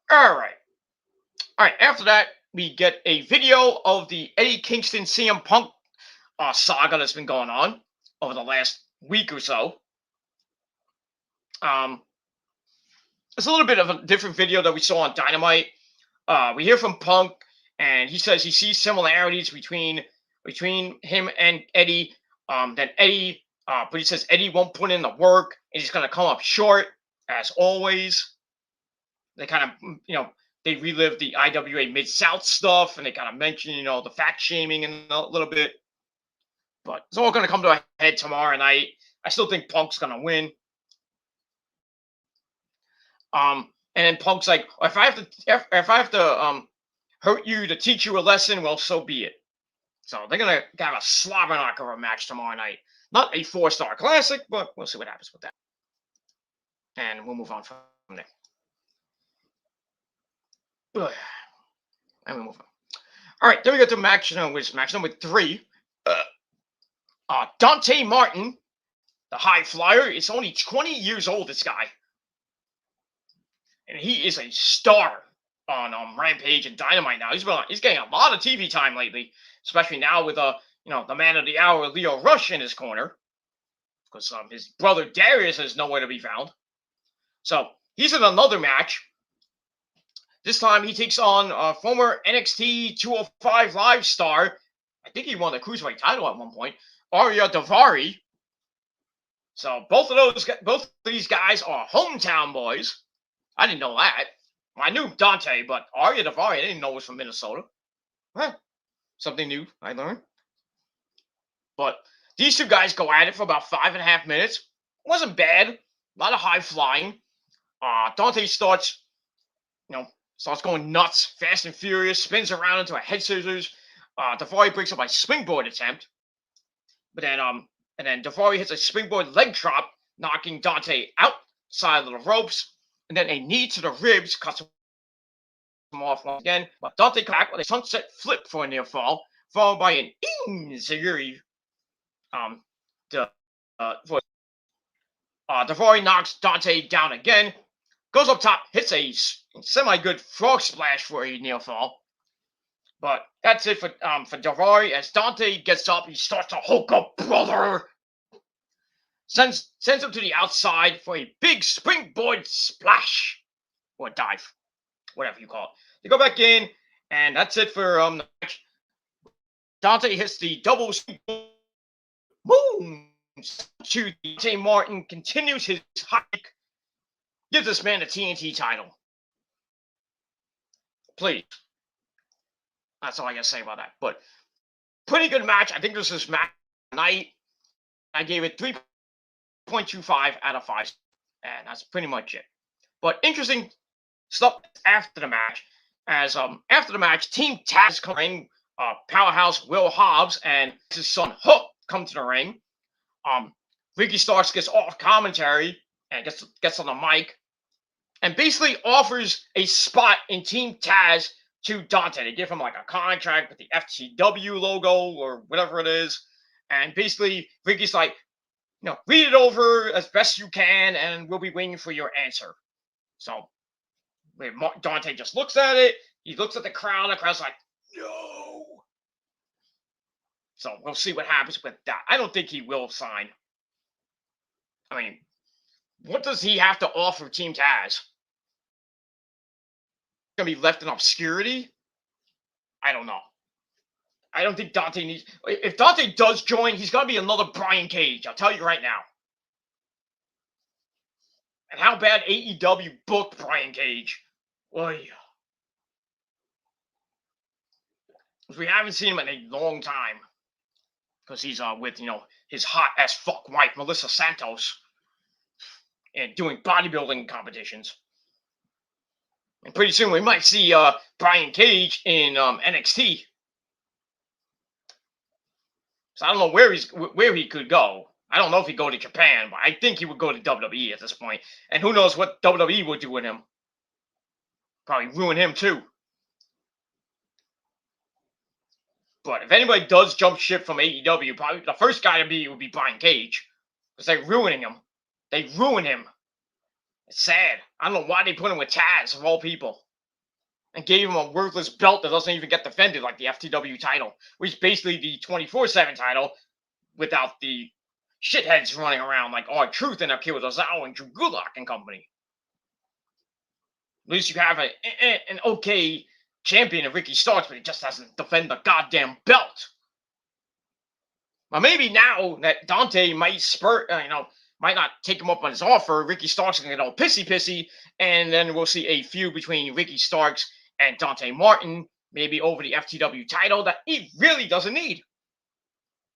All right. All right. After that, we get a video of the Eddie Kingston CM Punk saga that's been going on over the last week or so. It's a little bit of a different video that we saw on Dynamite. We hear from Punk, and he says he sees similarities between him and Eddie. That Eddie, but he says Eddie won't put in the work, and he's gonna come up short as always. They kind of, they relive the IWA Mid-South stuff, and they kind of mention, the fat shaming in a little bit. But it's all going to come to a head tomorrow night. I still think Punk's going to win. And then Punk's like, if I have to hurt you to teach you a lesson, well, so be it. So they're going to have a slobber knocker of a match tomorrow night. Not a 4-star classic, but we'll see what happens with that. And we'll move on from there. And we move on. All right, then we go to match number 3. Dante Martin, the high flyer, is only 20 years old, this guy. And he is a star on Rampage and Dynamite now. He's getting a lot of TV time lately, especially now with the man of the hour, Leo Rush, in his corner. Because his brother Darius is nowhere to be found. So he's in another match. This time he takes on former NXT 205 Live star. I think he won the Cruiserweight title at one point. Arya Daivari. So both of these guys are hometown boys. I didn't know that. I knew Dante, but Arya Daivari, I didn't know was from Minnesota. Huh. Something new I learned. But these two guys go at it for about 5.5 minutes. It wasn't bad. A lot of high flying. Dante starts going nuts, fast and furious, spins around into a head scissors. Daivari breaks up a springboard attempt. But then Daivari hits a springboard leg drop, knocking Dante outside of the ropes. And then a knee to the ribs cuts him off once again. But Dante comes back with a sunset flip for a near fall, followed by an enziguri. Daivari knocks Dante down again, goes up top, hits a semi-good frog splash for a near fall. But that's it for Daivari. As Dante gets up, he starts to Hulk up, brother. Sends him to the outside for a big springboard splash. Or dive. Whatever you call it. They go back in, and that's it for the match. Dante hits the double springboard. Boom! Dante Martin continues his hike. Give this man the TNT title. Please. That's all I gotta say about that. But pretty good match. I think this is match night. I gave it 3.25 out of 5. And that's pretty much it. But interesting stuff after the match. As after the match, Team Taz come in, Powerhouse Will Hobbs and his son Hook come to the ring. Ricky Starks gets off commentary and gets on the mic and basically offers a spot in Team Taz to Dante. They give him like a contract with the FTW logo or whatever it is. And basically, Ricky's like, read it over as best you can, and we'll be waiting for your answer. So Dante just looks at it. He looks at the crowd. The crowd's like, no. So we'll see what happens with that. I don't think he will sign. I mean, what does he have to offer Team Taz? Going to be left in obscurity? I don't know. I don't think Dante needs... If Dante does join, he's going to be another Brian Cage. I'll tell you right now. And how bad AEW booked Brian Cage. Oy. Because we haven't seen him in a long time. Because he's with, his hot-as-fuck wife, Melissa Santos. And doing bodybuilding competitions. And pretty soon we might see Brian Cage in NXT. So I don't know where he could go. I don't know if he'd go to Japan, but I think he would go to WWE at this point. And who knows what WWE would do with him. Probably ruin him too. But if anybody does jump ship from AEW, probably the first guy to be would be Brian Cage. Because they're ruining him. They ruin him. It's sad. I don't know why they put him with Taz, of all people. And gave him a worthless belt that doesn't even get defended, like the FTW title. Which is basically the 24/7 title without the shitheads running around like R-Truth and Akira Tozawa and Drew Gulak and company. At least you have an okay champion of Ricky Starks, but he just doesn't defend the goddamn belt. Well, maybe now that Dante might might not take him up on his offer, Ricky Starks is going to get all pissy, and then we'll see a feud between Ricky Starks and Dante Martin, maybe over the FTW title that he really doesn't need.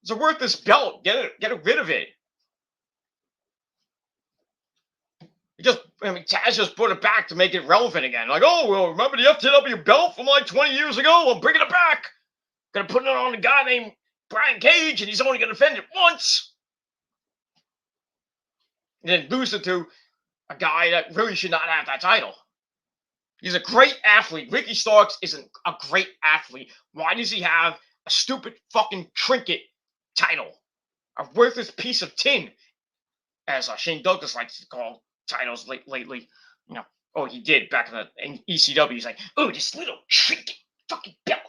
It's a worthless belt. Get rid of it. Taz just put it back to make it relevant again. Like, oh, well, remember the FTW belt from like 20 years ago? I'm bringing it back. Gonna put it on a guy named Brian Cage, and he's only gonna defend it once. And then lose it to a guy that really should not have that title. He's a great athlete. Ricky Starks isn't a great athlete. Why does he have a stupid fucking trinket title? A worthless piece of tin, as Shane Douglas likes to call titles lately. He did back in ECW. He's like, oh, this little trinket fucking belt.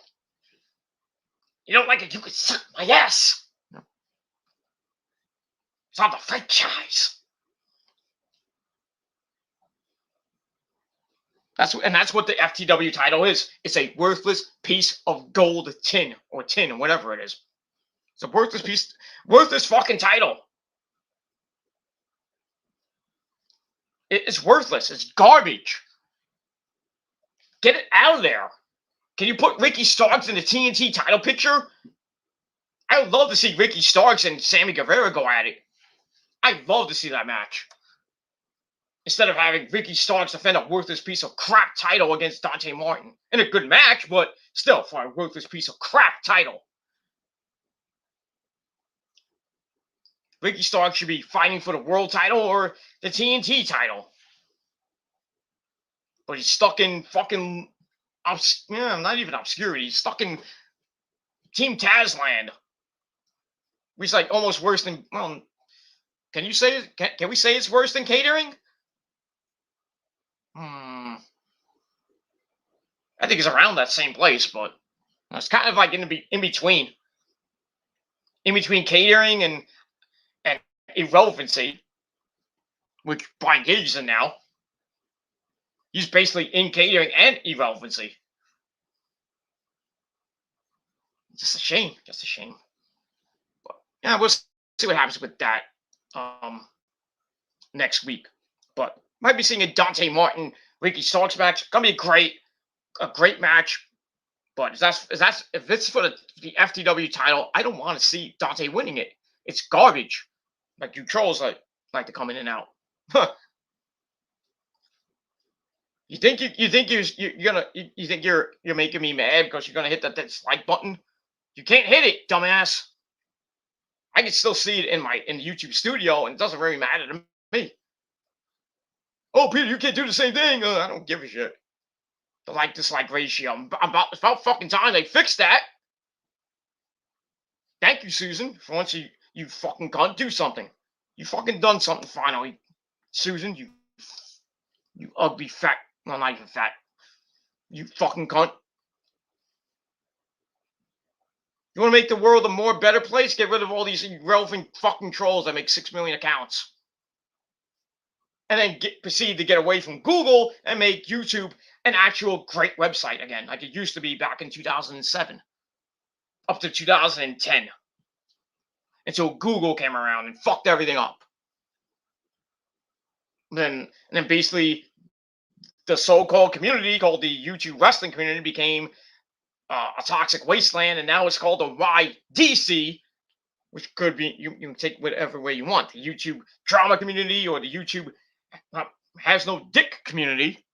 You don't like it? You can suck my ass. It's on the franchise. That's what the FTW title is. It's a worthless piece of gold tin or whatever it is. It's a worthless fucking title. It's worthless. It's garbage. Get it out of there. Can you put Ricky Starks in the TNT title picture? I would love to see Ricky Starks and Sammy Guevara go at it. I'd love to see that match. Instead of having Ricky Starks defend a worthless piece of crap title against Dante Martin. In a good match, but still for a worthless piece of crap title. Ricky Starks should be fighting for the world title or the TNT title. But he's stuck in fucking not even obscurity. He's stuck in Team Taz land. Which is like almost worse than, well, can we say it's worse than catering? I think it's around that same place, but it's kind of like in between. In between catering and irrelevancy, which Brian Cage is in now. He's basically in catering and irrelevancy. Just a shame. But yeah, we'll see what happens with that next week. But might be seeing a Dante Martin, Ricky Starks match. Gonna be a great match. But if it's for the FTW title, I don't want to see Dante winning it. It's garbage. Like you trolls like to come in and out. You think you're making me mad because you're gonna hit that dislike button? You can't hit it, dumbass. I can still see it in the YouTube studio, and it doesn't really matter to me. Oh, Peter, you can't do the same thing. I don't give a shit. The like-dislike ratio. It's about fucking time they fixed that. Thank you, Susan, for once you fucking can't do something. You fucking done something finally. Susan, you ugly fat. Well, not even fat. You fucking cunt. You want to make the world a more better place? Get rid of all these irrelevant fucking trolls that make 6 million accounts. And then proceed to get away from Google and make YouTube an actual great website again, like it used to be back in 2007. Up to 2010. Until Google came around and fucked everything up. And then basically the so-called community called the YouTube wrestling community became a toxic wasteland, and now it's called the YDC, which could be, you can take whatever way you want. The YouTube drama community or the YouTube has no dick community,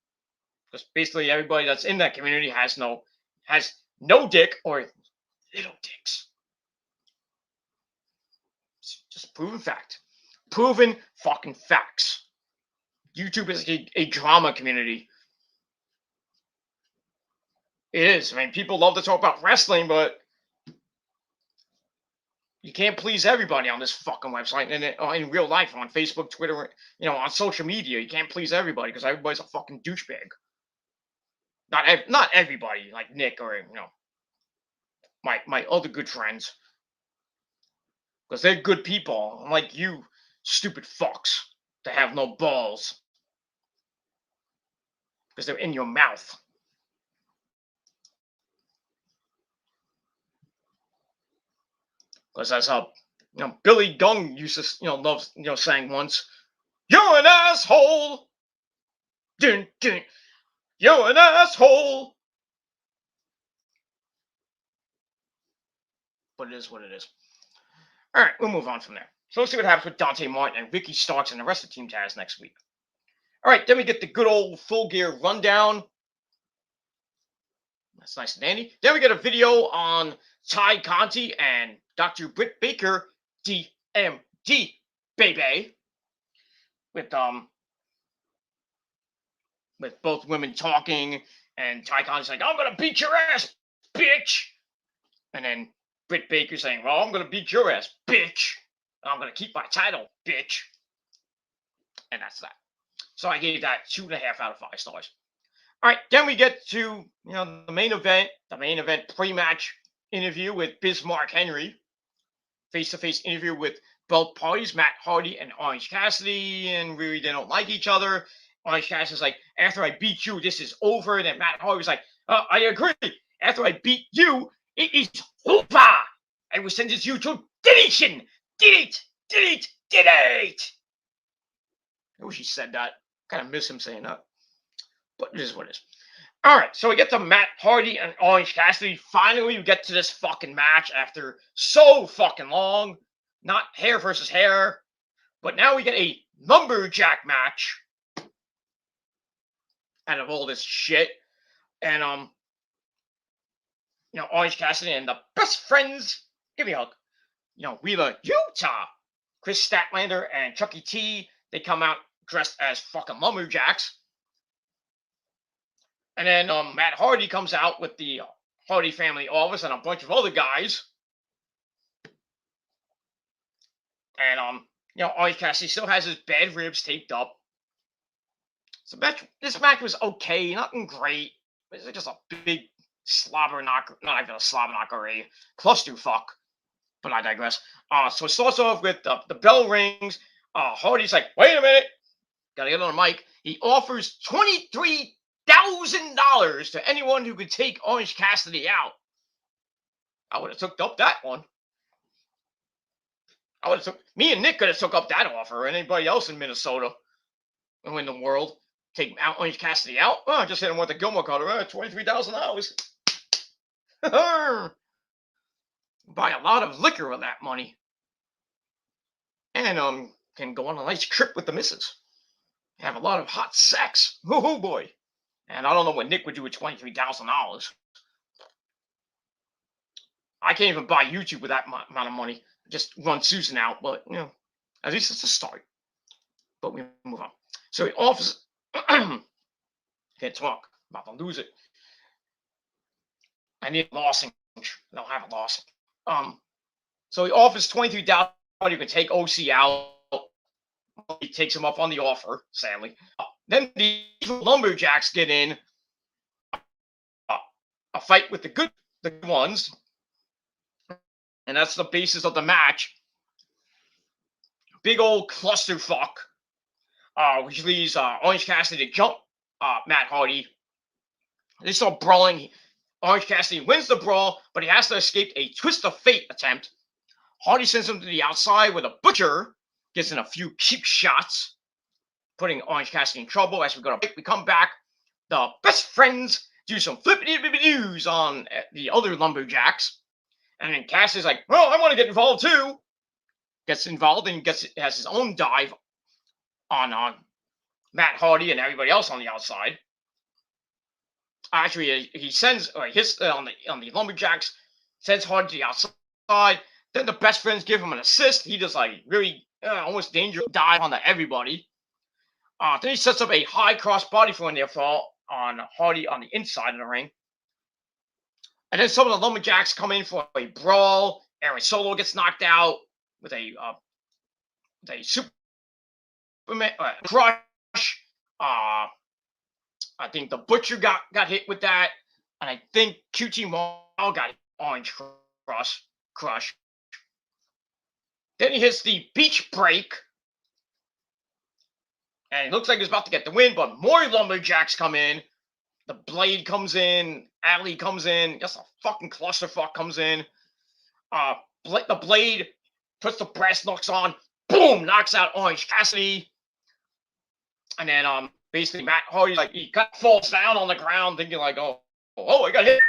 because basically everybody that's in that community has no dick or little dicks. Just proven fact. Proven fucking facts. YouTube is a drama community. It is. I mean, people love to talk about wrestling, but you can't please everybody on this fucking website and in real life, on Facebook, Twitter, on social media. You can't please everybody because everybody's a fucking douchebag. Not everybody, like Nick or my other good friends, because they're good people, unlike you, stupid fucks that have no balls because they're in your mouth. Because that's how Billy Gunn used to love saying once, "You're an asshole, dun, dun. You're an asshole." But it is what it is. All right, we'll move on from there. So let's see what happens with Dante Martin and Ricky Starks and the rest of Team Taz next week. All right, then we get the good old Full Gear rundown. That's nice and dandy. Then we get a video on Ty Conti and Dr. Britt Baker, DMD, baby, with both women talking, and Ty Conti's like, "I'm gonna beat your ass, bitch," and then Britt Baker saying, "Well, I'm gonna beat your ass, bitch. I'm gonna keep my title, bitch," and that's that. So I gave that 2.5 out of 5 stars. All right, then we get to the main event pre-match interview with Bismarck Henry, face-to-face interview with both parties, Matt Hardy and Orange Cassidy, and really they don't like each other. Orange Cassidy's like, "After I beat you, this is over." And then Matt Hardy was like, "I agree. After I beat you, it is over. I will sentence you to deletion. Delete. I wish he said that. Kind of miss him saying that. But it is what it is. All right, so we get to Matt Hardy and Orange Cassidy. Finally, we get to this fucking match after so fucking long. Not hair versus hair, but now we get a lumberjack match out of all this shit. And Orange Cassidy and the best friends, give me a hug. Wheeler, Utah, Chris Statlander and Chucky T. They come out dressed as fucking lumberjacks. And then Matt Hardy comes out with the Hardy family office and a bunch of other guys. And Orange Cassidy still has his bad ribs taped up. So this match was okay, nothing great. It was just a big slobber knocker, not even a slobber knocker, a clusterfuck. But I digress. So it starts off with the bell rings. Hardy's like, "Wait a minute, gotta get on the mic." He offers $23,000 to anyone who could take Orange Cassidy out. I would have took up that one. Me and Nick could have took up that offer, or anybody else in Minnesota or in the world. Take out Orange Cassidy out. Oh, just hit him with the Gilmore Cutter. $23,000. Buy a lot of liquor with that money, and can go on a nice trip with the missus. Have a lot of hot sex. Oh boy! And I don't know what Nick would do with $23,000. I can't even buy YouTube with that amount of money. Just run Susan out, but at least it's a start. But we move on. So he offers. Can't talk. About to lose it. I need a lozenge. I don't have a lozenge. So he offers $23,000. You can take OC out. He takes him up on the offer, sadly. Then the lumberjacks get in a fight with the good ones, and that's the basis of the match. Big old clusterfuck, which leaves Orange Cassidy to jump Matt Hardy. They start brawling. Orange Cassidy wins the brawl, but he has to escape a twist of fate attempt. Hardy sends him to the outside with a butcher, gets in a few cheap shots, putting Orange Cassidy in trouble. As we go to break, we come back. The best friends do some flippity-dippity-doos on the other lumberjacks. And then Cassidy's like, "Well, I want to get involved too." Gets involved and has his own dive on Matt Hardy and everybody else on the outside. Actually, he sends his on the lumberjacks, sends Hardy to the outside. Then the best friends give him an assist. He just like really almost dangerous dive onto everybody. Then he sets up a high cross body for a near fall on Hardy on the inside of the ring. And then some of the Lumberjacks come in for a brawl. Aaron Solo gets knocked out with a Superman crush. I think the Butcher got hit with that. And I think QT Marshall got orange crush. Then he hits the beach break. And it looks like he's about to get the win, but more Lumberjacks come in. The Blade comes in. Ali comes in. Just a fucking clusterfuck comes in. The Blade puts the brass knucks on. Boom! Knocks out Orange Cassidy. And then basically Matt Hardy he kind of falls down on the ground, thinking like, oh, I got hit.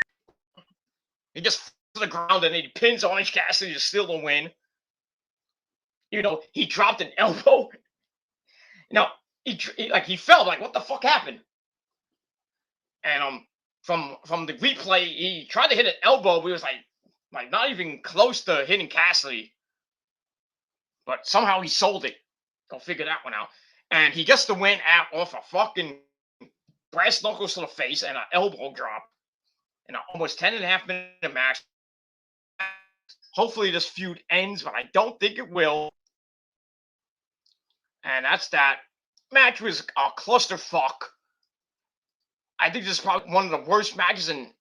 He just falls to the ground and then he pins Orange Cassidy to steal the win. Even though he dropped an elbow. He fell. Like, what the fuck happened? And from the replay, he tried to hit an elbow, but he was like not even close to hitting Cassidy. But somehow he sold it. Go figure that one out. And he gets the win off a fucking brass knuckles to the face and an elbow drop in an almost 10.5-minute match. Hopefully this feud ends, but I don't think it will. And that's that. Match was a clusterfuck. I think this is probably one of the worst matches in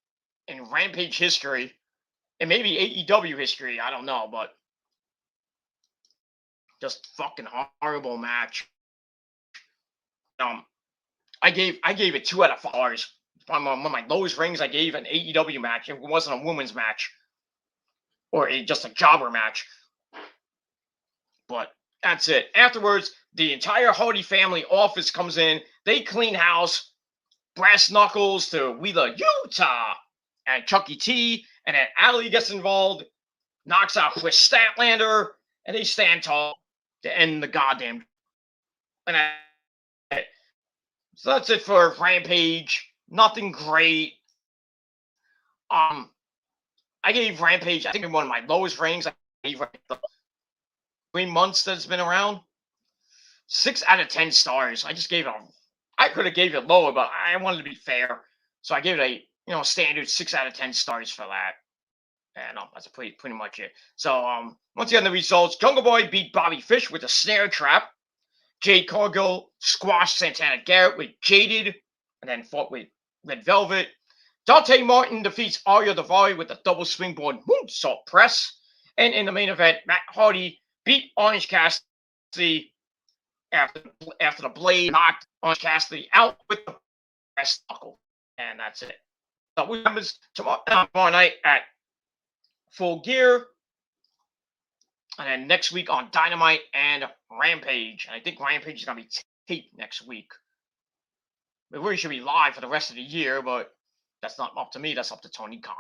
Rampage history. And maybe AEW history. I don't know, but just fucking horrible match. I gave it 2 out of 5 stars. One of my lowest rings I gave an AEW match. It wasn't a women's match. Or just a jobber match. But that's it. Afterwards, the entire Hardy family office comes in. They clean house. Brass knuckles to Wheeler Utah and Chucky T. And then Ali gets involved. Knocks out Chris Statlander. And they stand tall to end the goddamn. And so that's it for Rampage. Nothing great. I gave Rampage, I think, one of my lowest ratings. I gave the 3 months that it's been around. 6 out of 10 stars. I just gave it I could have gave it lower, but I wanted to be fair. So I gave it a standard 6 out of 10 stars for that. And that's pretty much it. So once again, the results. Jungle Boy beat Bobby Fish with a snare trap. Jade Cargill squashed Santana Garrett with Jaded, and then fought with Red Velvet. Dante Martin defeats Arya Daivari with a double springboard moonsault press. And in the main event, Matt Hardy beat Orange Cassidy after the Blade knocked Orange Cassidy out with the brass knuckle. And that's it. So we have this tomorrow night at Full Gear. And then next week on Dynamite and Rampage. And I think Rampage is going to be taped next week. We really should be live for the rest of the year, but that's not up to me. That's up to Tony Khan.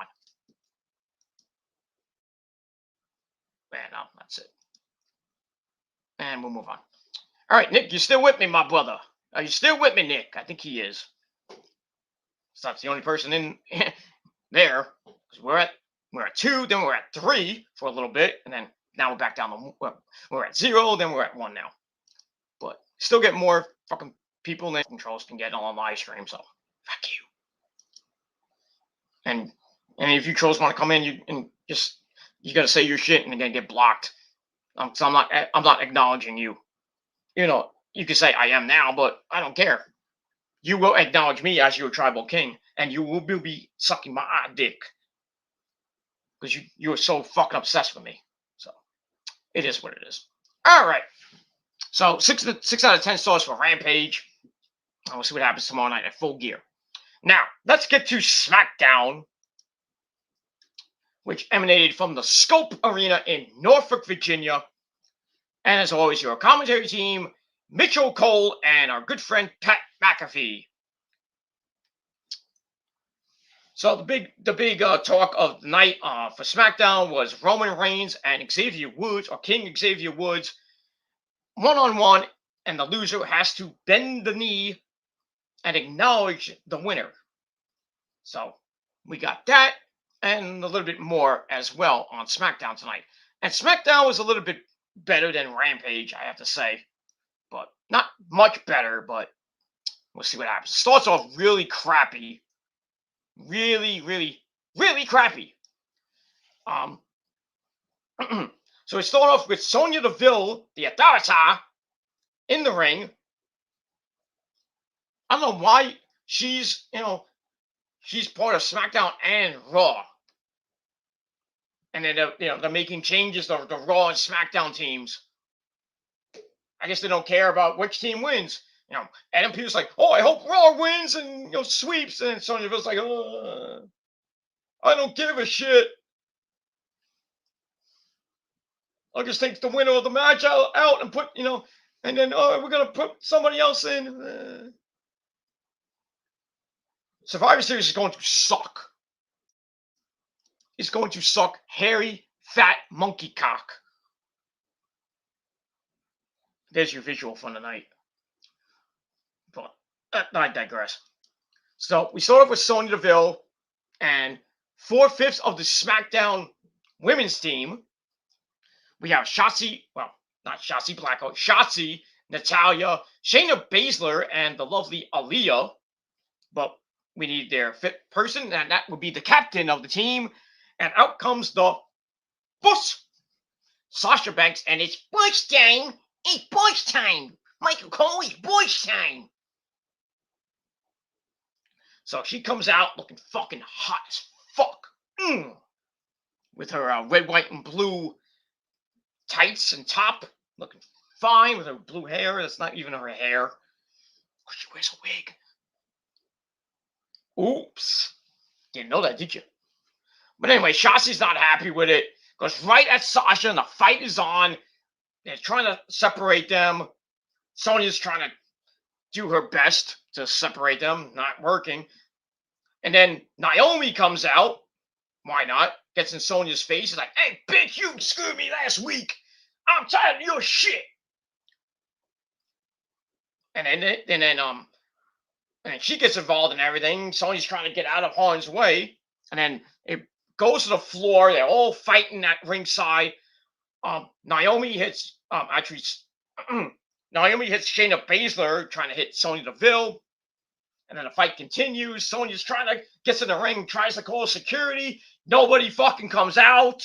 And that's it. And we'll move on. All right, Nick, you still with me, my brother? Are you still with me, Nick? I think he is. So that's the only person in there. We're at 2, then we're at 3 for a little bit, and then now we're back down to we're at 0, then we're at 1 now. But still get more fucking people than controls can get on live stream, so fuck you. And if you trolls want to come in, you gotta say your shit and you're gonna get blocked. So I'm not acknowledging you. You can say I am now, but I don't care. You will acknowledge me as your tribal king, and you will be sucking my dick. Because you are so fucking obsessed with me. So it is what it is. All right. So 6 out of 10 stars for Rampage. And we'll see what happens tomorrow night at Full Gear. Now, let's get to Smackdown, which emanated from the Scope Arena in Norfolk, Virginia. And as always, your commentary team, Mitchell Cole and our good friend Pat McAfee. So the big talk of the night for SmackDown was Roman Reigns and Xavier Woods, or King Xavier Woods, one-on-one, and the loser has to bend the knee and acknowledge the winner. So we got that and a little bit more as well on SmackDown tonight. And SmackDown was a little bit better than Rampage, I have to say. But not much better, but we'll see what happens. It starts off really crappy. Really, really, really crappy. So we start off with Sonya Deville, the Authority, in the ring. I don't know why she's, she's part of SmackDown and Raw. And then, they're making changes to the Raw and SmackDown teams. I guess they don't care about which team wins. Adam Pearce's like, oh, I hope Raw wins and, sweeps. And Sonya Deville's like, oh, I don't give a shit. I'll just take the winner of the match out and put, and then, we're going to put somebody else in. Survivor Series is going to suck. It's going to suck hairy, fat monkey cock. There's your visual for the night. But I digress. So we start off with Sonya Deville and 4/5 of the SmackDown women's team. We have Shotzi, well, not Shotzi Blackheart, Shotzi, Natalya, Shayna Baszler, and the lovely Aaliyah. But we need their fit person, and that would be the captain of the team. And out comes the boss, Sasha Banks, and it's boss time. It's boss time. Michael Cole, it's boss time. So she comes out looking fucking hot as fuck. With her red, white, and blue tights and top. Looking fine with her blue hair. That's not even her hair. She wears a wig. Oops. Didn't know that, did you? But anyway, Shotzi's not happy with it. Goes right at Sasha, and the fight is on. They're trying to separate them. Sonya's trying to do her best to separate them. Not working. And then Naomi comes out. Why not? Gets in Sonya's face. He's like, hey, bitch, you screwed me last week. I'm tired of your shit. And then she gets involved in everything. Sonya's trying to get out of harm's way. And then it goes to the floor. They're all fighting at ringside. Naomi hits Naomi hits Shayna Baszler trying to hit Sonya Deville. And then the fight continues. Sonya's trying to get in the ring, tries to call security. Nobody fucking comes out.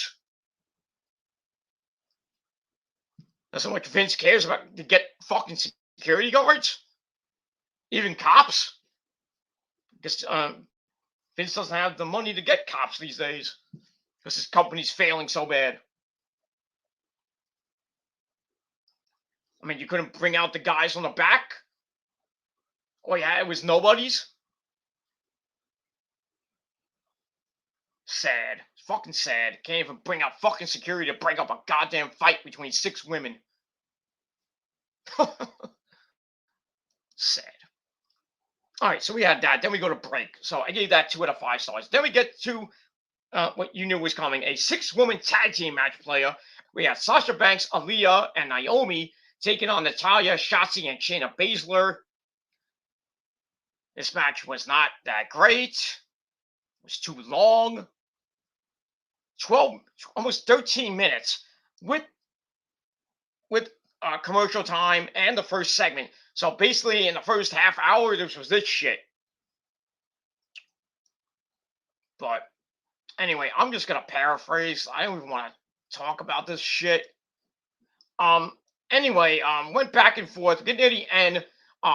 That's how much Vince cares about to get fucking security guards. Even cops. Because Vince doesn't have the money to get cops these days. Because his company's failing so bad. I mean, you couldn't bring out the guys on the back? Oh yeah, it was nobody's? Sad. It's fucking sad. Can't even bring out fucking security to break up a goddamn fight between 6 women. Sad. Alright, so we had that. Then we go to break. So I gave that 2 out of 5 stars. Then we get to what you knew was coming. A 6-woman tag team match player. We had Sasha Banks, Aaliyah, and Naomi taking on Natalya, Shotzi, and Shayna Baszler. This match was not that great. It was too long. 12, almost 13 minutes with commercial time and the first segment. So basically in the first half hour, this was this shit. But anyway, I'm just going to paraphrase. I don't even want to talk about this shit. Anyway, went back and forth. Get near the end.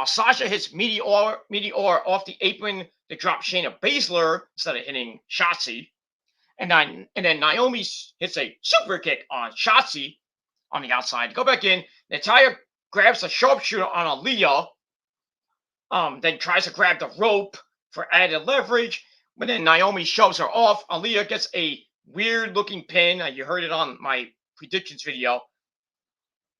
Sasha hits Meteor off the apron to drop Shayna Baszler instead of hitting Shotzi. And then Naomi hits a super kick on Shotzi on the outside. Go back in. Natalya grabs a sharpshooter on Aaliyah. Then tries to grab the rope for added leverage. But then Naomi shoves her off. Aaliyah gets a weird looking pin. You heard it on my predictions video.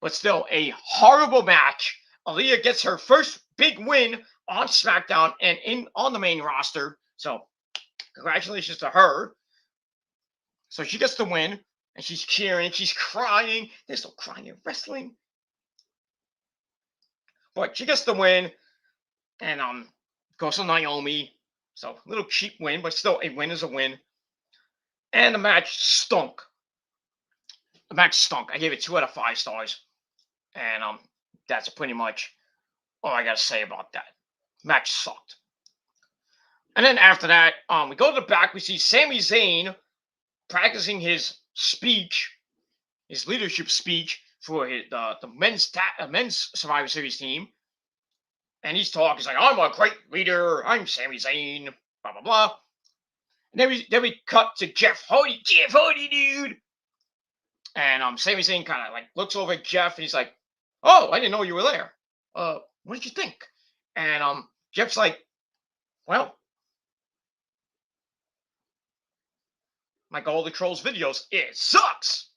But still, a horrible match. Aaliyah gets her first big win on SmackDown and on the main roster. So, congratulations to her. So she gets the win, and she's cheering, she's crying. There's no crying in wrestling. But she gets the win, and goes to Naomi. So, a little cheap win, but still, a win is a win. And the match stunk. the match stunk. I gave it 2 out of 5 stars. And that's pretty much all I got to say about that. Match sucked. And then after that, we go to the back. We see Sami Zayn practicing his speech, his leadership speech for the men's Survivor Series team. And he's talking. He's like, "I'm a great leader. I'm Sami Zayn." Blah blah blah. And then we cut to Jeff Hardy. Jeff Hardy, dude. And Sami Zayn kind of like looks over at Jeff and he's like, "Oh, I didn't know you were there. What did you think?" And Jeff's like, "Well, like all the Trolls videos, it sucks.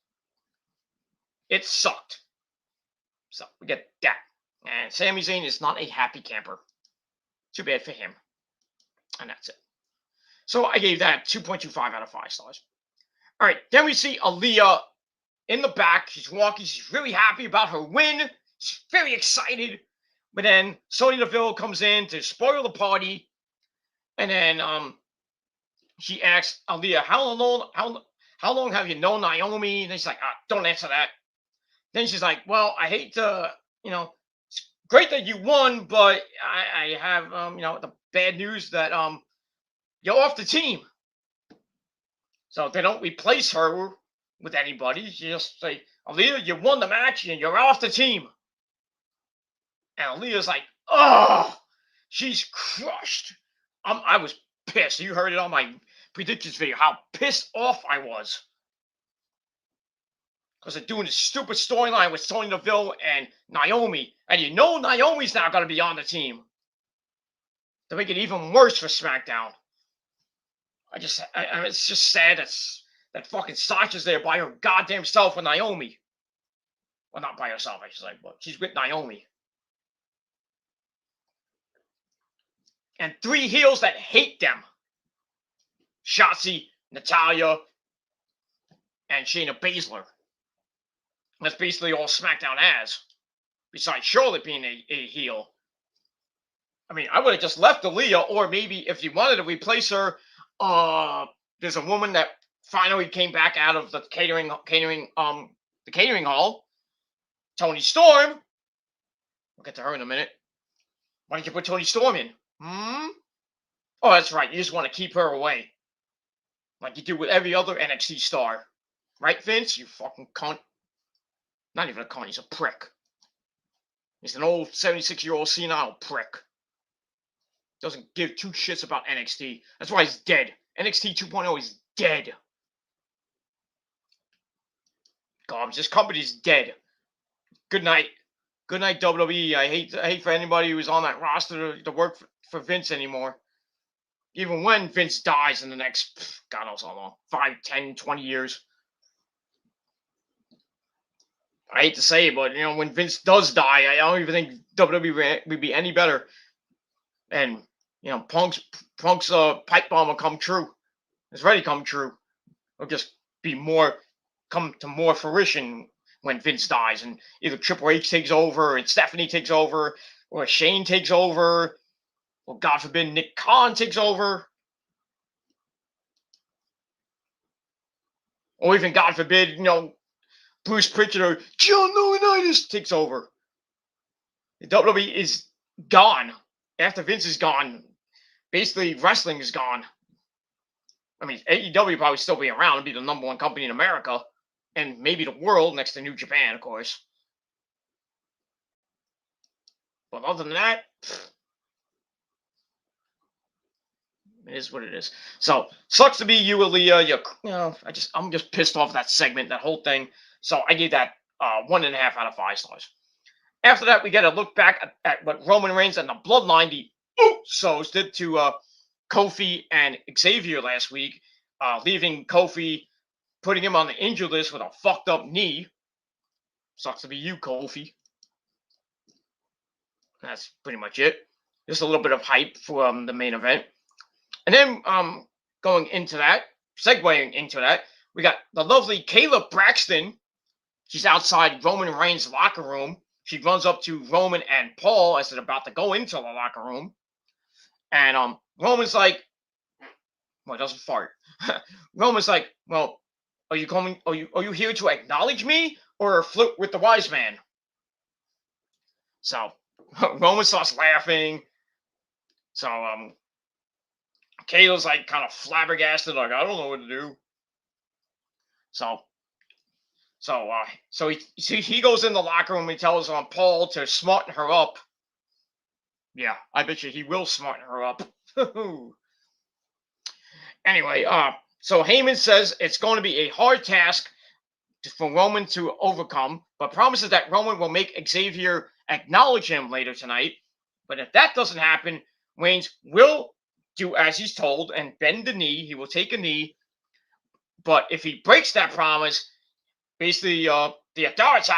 It sucked." So we get that. And Sami Zayn is not a happy camper. Too bad for him. And that's it. So I gave that 2.25 out of 5 stars. All right, then we see Aaliyah in the back. She's walking. She's really happy about her win. She's very excited. But then Sonya Deville comes in to spoil the party. And then she asks Aaliyah, how long have you known Naomi? And then she's like, don't answer that. Then she's like, well, I hate to, it's great that you won, but I have, the bad news that you're off the team. So they don't replace her with anybody. She just say, Aaliyah, you won the match and you're off the team. And Aaliyah's like, oh, she's crushed. I was pissed. You heard it on my predictions video, how pissed off I was. Because they're doing this stupid storyline with Sonya Deville and Naomi. And Naomi's now going to be on the team. To make it even worse for SmackDown. It's just sad that fucking Sasha's there by her goddamn self with Naomi. Well, not by herself, I should say, but she's with Naomi. And 3 heels that hate them. Shotzi, Natalya, and Shayna Baszler. That's basically all SmackDown has. Besides Charlotte being a heel. I mean, I would have just left Aaliyah, or maybe if you wanted to replace her, there's a woman that finally came back out of the catering hall. Toni Storm. We'll get to her in a minute. Why don't you put Toni Storm in? Oh, that's right. You just want to keep her away. Like you do with every other NXT star. Right, Vince? You fucking cunt. Not even a cunt. He's a prick. He's an old 76-year-old senile prick. Doesn't give 2 shits about NXT. That's why he's dead. NXT 2.0 is dead. God, this company's dead. Good night. Good night, WWE. I hate for anybody who's on that roster to work for Vince anymore. Even when Vince dies in the next, God knows how long, 5, 10, 20 years. I hate to say it, but, when Vince does die, I don't even think WWE would be any better. And, Punk's pipe bomb will come true. It's already come true. It'll just come to more fruition when Vince dies. And either Triple H takes over, and Stephanie takes over, or Shane takes over, or God forbid Nick Khan takes over. Or even, God forbid, Bruce Pritchard or John Laurinaitis takes over. The WWE is gone. After Vince is gone, basically wrestling is gone. I mean, AEW probably still be around and be the #1 company in America. And maybe the world next to New Japan, of course. But other than that, it is what it is. So, sucks to be you, Aaliyah. I'm just pissed off that segment, that whole thing. So I gave that 1.5 out of 5 stars. After that, we get a look back at what Roman Reigns and the Bloodline, the Usos, did to Kofi and Xavier last week, leaving Kofi, putting him on the injured list with a fucked up knee. Sucks to be you, Kofi. That's pretty much it. Just a little bit of hype for the main event. And then segueing into that, we got the lovely Kayla Braxton. She's outside Roman Reigns' locker room. She runs up to Roman and Paul as they're about to go into the locker room. And Roman's like, well, he doesn't fart. Roman's like, well, Are you coming? Are you here to acknowledge me or flirt with the wise man? So Roman starts laughing. So Kato's like kind of flabbergasted, like I don't know what to do. So he goes in the locker room and he tells Paul to smarten her up. Yeah, I bet you he will smarten her up. Anyway, so Heyman says it's going to be a hard task for Roman to overcome, but promises that Roman will make Xavier acknowledge him later tonight. But if that doesn't happen, Reigns will do as he's told and bend the knee. He will take a knee. But if he breaks that promise, basically the Authority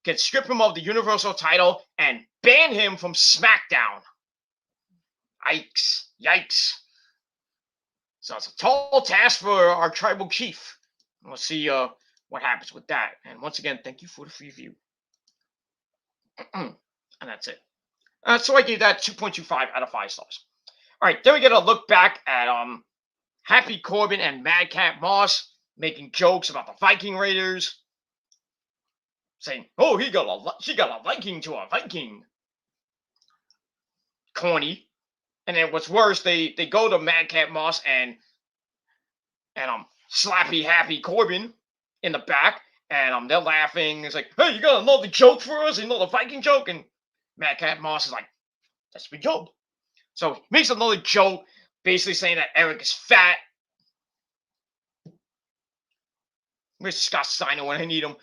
can strip him of the Universal title and ban him from SmackDown. Yikes. So it's a tall task for our tribal chief. We'll see what happens with that. And once again, thank you for the free view. And that's it. So I gave that 2.25 out of 5 stars. All right, then we get a look back at Happy Corbin and Madcap Moss making jokes about the Viking Raiders, saying, "Oh, she got a Viking to a Viking." Corny. And then what's worse, they go to Madcap Moss and Slappy Happy Corbin in the back, and they're laughing. It's like, "Hey, you got another joke for us? Another Viking joke?" And Madcap Moss is like, "That's my joke." So he makes another joke, basically saying that Eric is fat. Where's Scott Steiner when I need him?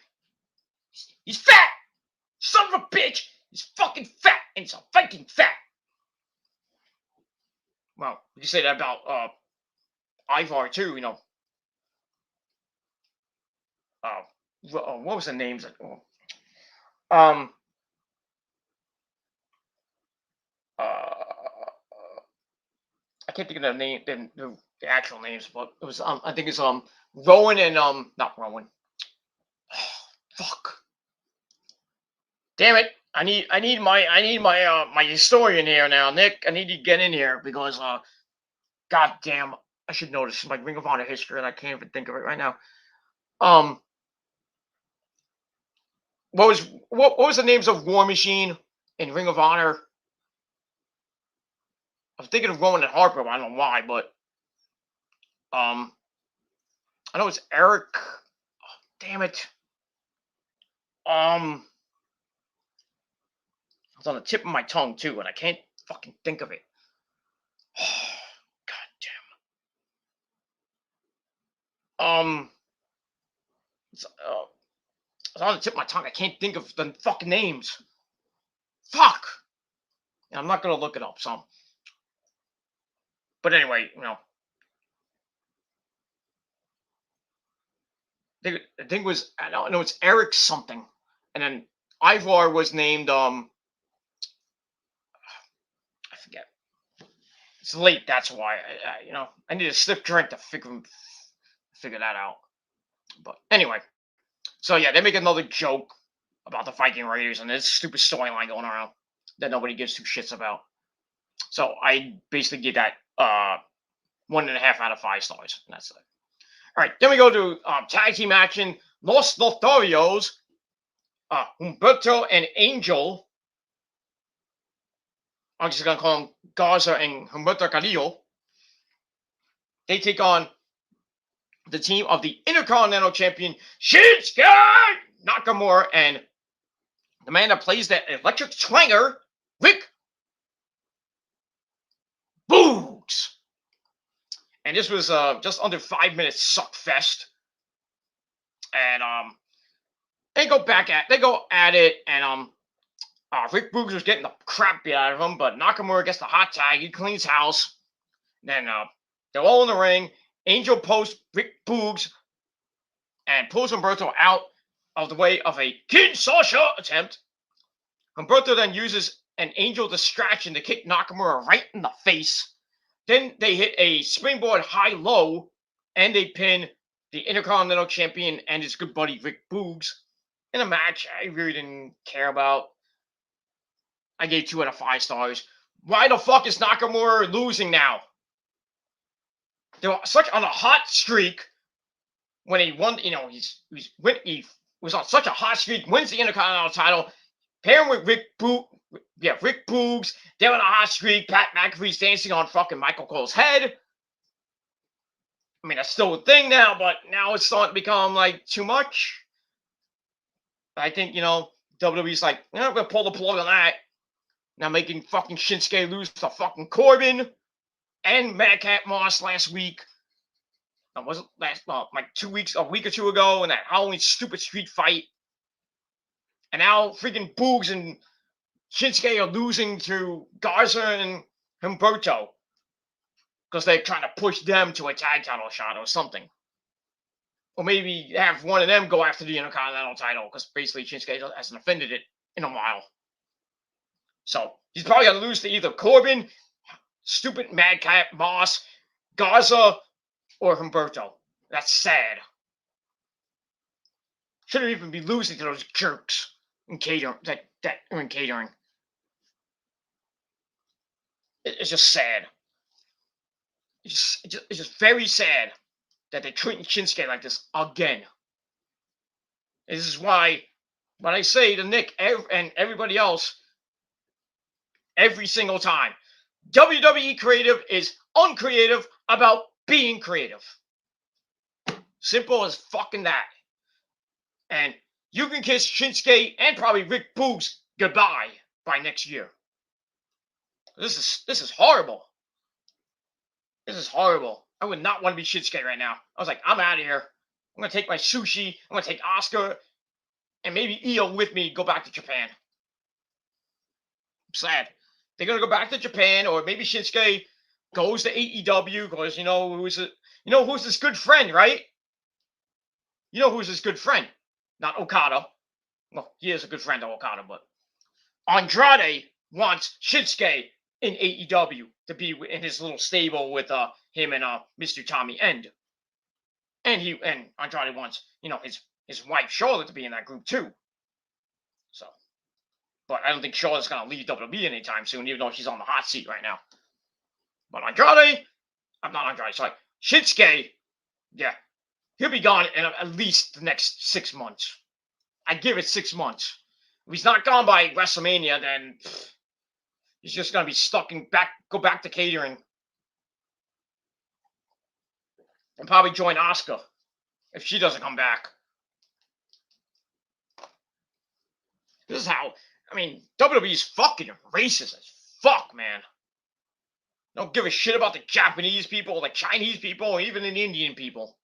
He's fat! Son of a bitch! He's fucking fat! And he's a Viking fat! Well, you can say that about Ivar too, you know. What was the names? I can't think of the name, the actual names, but it was I think it's Rowan and not Rowan. Fuck. Damn it! I need my my historian here now, Nick. I need to get in here because goddamn, I should know this is my Ring of Honor history and I can't even think of it right now. What was the names of War Machine in Ring of Honor? I was thinking of Rowan and Harper, but I don't know why, but I know it's Eric. Oh, damn it. It's on the tip of my tongue too, and I can't fucking think of it. God damn. It's on the tip of my tongue. I can't think of the fucking names. Fuck. And I'm not gonna look it up, so. But anyway, you know. I think it was, I don't know, it's Eric something. And then Ivar was named I forget. It's late, that's why. I need a stiff drink to figure that out. But anyway, so yeah, they make another joke about the Viking Raiders and this stupid storyline going around that nobody gives two shits about. So I basically give that 1.5 out of 5 stars. And that's it. All right, then we go to tag team action. Los Lotharios, Humberto and Angel. I'm just going to call them Garza and Humberto Carrillo. They take on the team of the Intercontinental Champion Shinsuke Nakamura and the man that plays that electric twanger, Rick Boogs. And this was just under 5 minutes suck fest. And they go at it, and Rick Boogs was getting the crap beat out of him, but Nakamura gets the hot tag. He cleans house. Then they're all in the ring. Angel posts Rick Boogs and pulls Humberto out of the way of a Kinshasa attempt. Humberto then uses an Angel distraction to kick Nakamura right in the face. Then they hit a springboard high-low, and they pin the Intercontinental Champion and his good buddy Rick Boogs in a match I really didn't care about. I gave 2 out of 5 stars. Why the fuck is Nakamura losing now? They were such on a hot streak. when he won, he was on such a hot streak, wins the Intercontinental title, pairing with Rick Boogs. They're on a hot streak. Pat McAfee's dancing on fucking Michael Cole's head. I mean, that's still a thing now, but now it's starting to become like too much. I think, WWE's like, we'll pull the plug on that. Now making fucking Shinsuke lose to fucking Corbin and Madcap Moss last week. Was it like a week or two ago in that Halloween stupid street fight. And now freaking Boogs and Shinsuke are losing to Garza and Humberto because they're trying to push them to a tag title shot or something. Or maybe have one of them go after the Intercontinental title because basically Shinsuke hasn't defended it in a while. So he's probably going to lose to either Corbin, stupid Madcap Moss, Garza, or Humberto. That's sad. Shouldn't even be losing to those jerks in catering. That are in catering. It's just sad. It's just very sad that they're treating Shinsuke like this again. This is why when I say to Nick and everybody else every single time, WWE creative is uncreative about being creative. Simple as fucking that. And you can kiss Shinsuke and probably Rick Boogs goodbye by next year. This is horrible. This is horrible. I would not want to be Shinsuke right now. I was like, I'm out of here. I'm going to take my sushi. I'm going to take Asuka and maybe Io with me, go back to Japan. I'm sad. They're going to go back to Japan, or maybe Shinsuke goes to AEW because, who's his good friend, right? You know who's his good friend? Not Okada. Well, he is a good friend of Okada, but Andrade wants Shinsuke in AEW to be in his little stable with him and Mr. Tommy End. And Andrade wants, his wife Charlotte to be in that group too. So, but I don't think Charlotte's gonna leave WWE anytime soon, even though she's on the hot seat right now. But Shinsuke, yeah, he'll be gone in at least the next 6 months. I give it 6 months. If he's not gone by WrestleMania, then he's just gonna be stuck go back to catering, and probably join Asuka if she doesn't come back. This is how, WWE's fucking racist as fuck, man. Don't give a shit about the Japanese people, the Chinese people, or even the Indian people.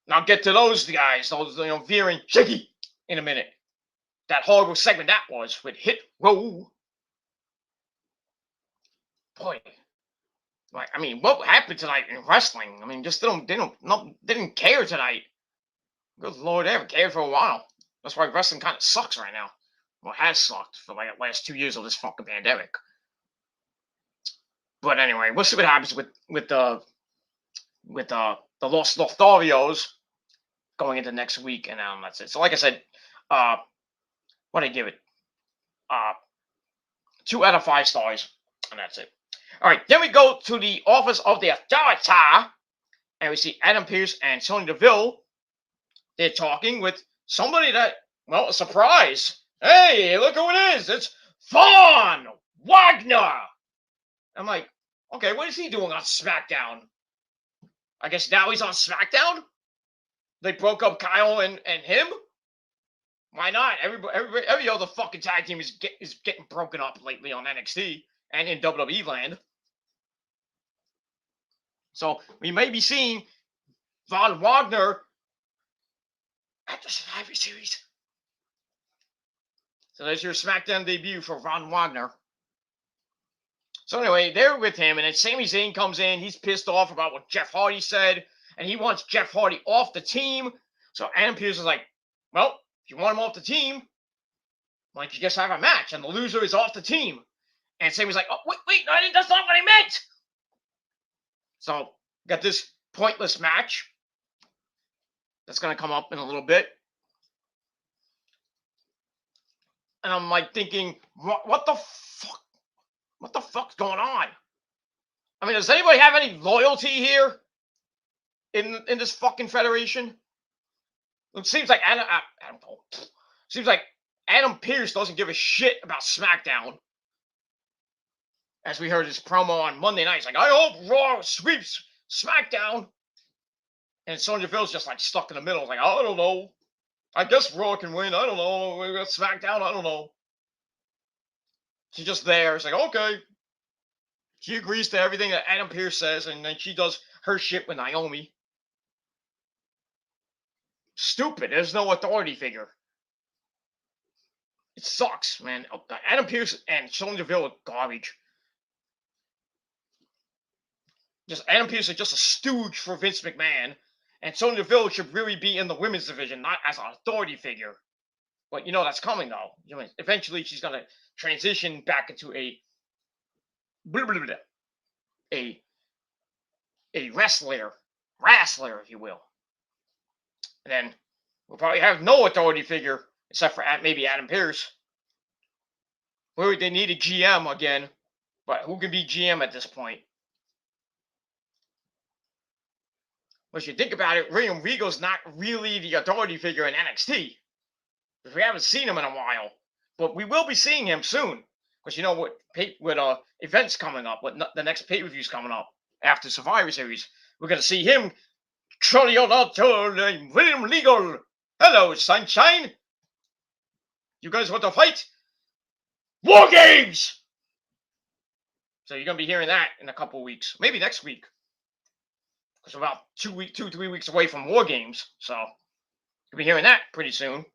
And I'll get to those guys, Veer and Shiggy in a minute. That horrible segment that was with Hit Row. Boy. What happened tonight in wrestling? They didn't care tonight. Good Lord, they haven't cared for a while. That's why wrestling kind of sucks right now. Well, it has sucked for like the last 2 years of this fucking pandemic. But anyway, we'll see what happens with the Los Lotharios going into next week, and that's it. So, like I said, what did I give it? 2 out of 5 stars, and that's it. All right, then we go to the office of the Authority, and we see Adam Pearce and Sonya Deville. They're talking with somebody a surprise. Hey, look who it is. It's Von Wagner. I'm like, okay, what is he doing on SmackDown? I guess now he's on SmackDown? They broke up Kyle and him? Why not? Every other fucking tag team is getting broken up lately on NXT and in WWE land. So we may be seeing Von Wagner at the Survivor Series. So there's your SmackDown debut for Von Wagner. So anyway, they're with him, and then Sami Zayn comes in. He's pissed off about what Jeff Hardy said, and he wants Jeff Hardy off the team. So Adam Pearce is like, well, if you want him off the team, why don't you just have a match? And the loser is off the team. And Sami's like, oh, wait, no, that's not what I meant. So got this pointless match that's going to come up in a little bit. And I'm like thinking, what the fuck? What the fuck's going on? Does anybody have any loyalty here? in this fucking federation? It seems like I don't know. Seems like Adam Pearce doesn't give a shit about SmackDown. As we heard his promo on Monday night, he's like, I hope Raw sweeps SmackDown. And Sonya Deville's just like stuck in the middle. Like, I don't know. I guess Raw can win. I don't know. We got SmackDown. I don't know. She's just there. It's like, okay. She agrees to everything that Adam Pearce says, and then she does her shit with Naomi. Stupid. There's no authority figure. It sucks, man. Adam Pearce and Sonya Deville are garbage. Adam Pearce is just a stooge for Vince McMahon, and Sonya Deville should really be in the women's division, not as an authority figure. But that's coming though. Eventually she's gonna transition back into a wrestler, if you will. And then we'll probably have no authority figure except for maybe Adam Pearce. Well, they need a GM again, but who can be GM at this point? Well, if you think about it, William Regal's not really the authority figure in NXT. Because we haven't seen him in a while. But we will be seeing him soon. Because with events coming up, with the next pay-per-views coming up after Survivor Series, we're going to see him trotting out to William Regal. Hello, sunshine. You guys want to fight? War Games! So you're going to be hearing that in a couple of weeks. Maybe next week. Because we're about 3 weeks away from War Games. So you'll be hearing that pretty soon.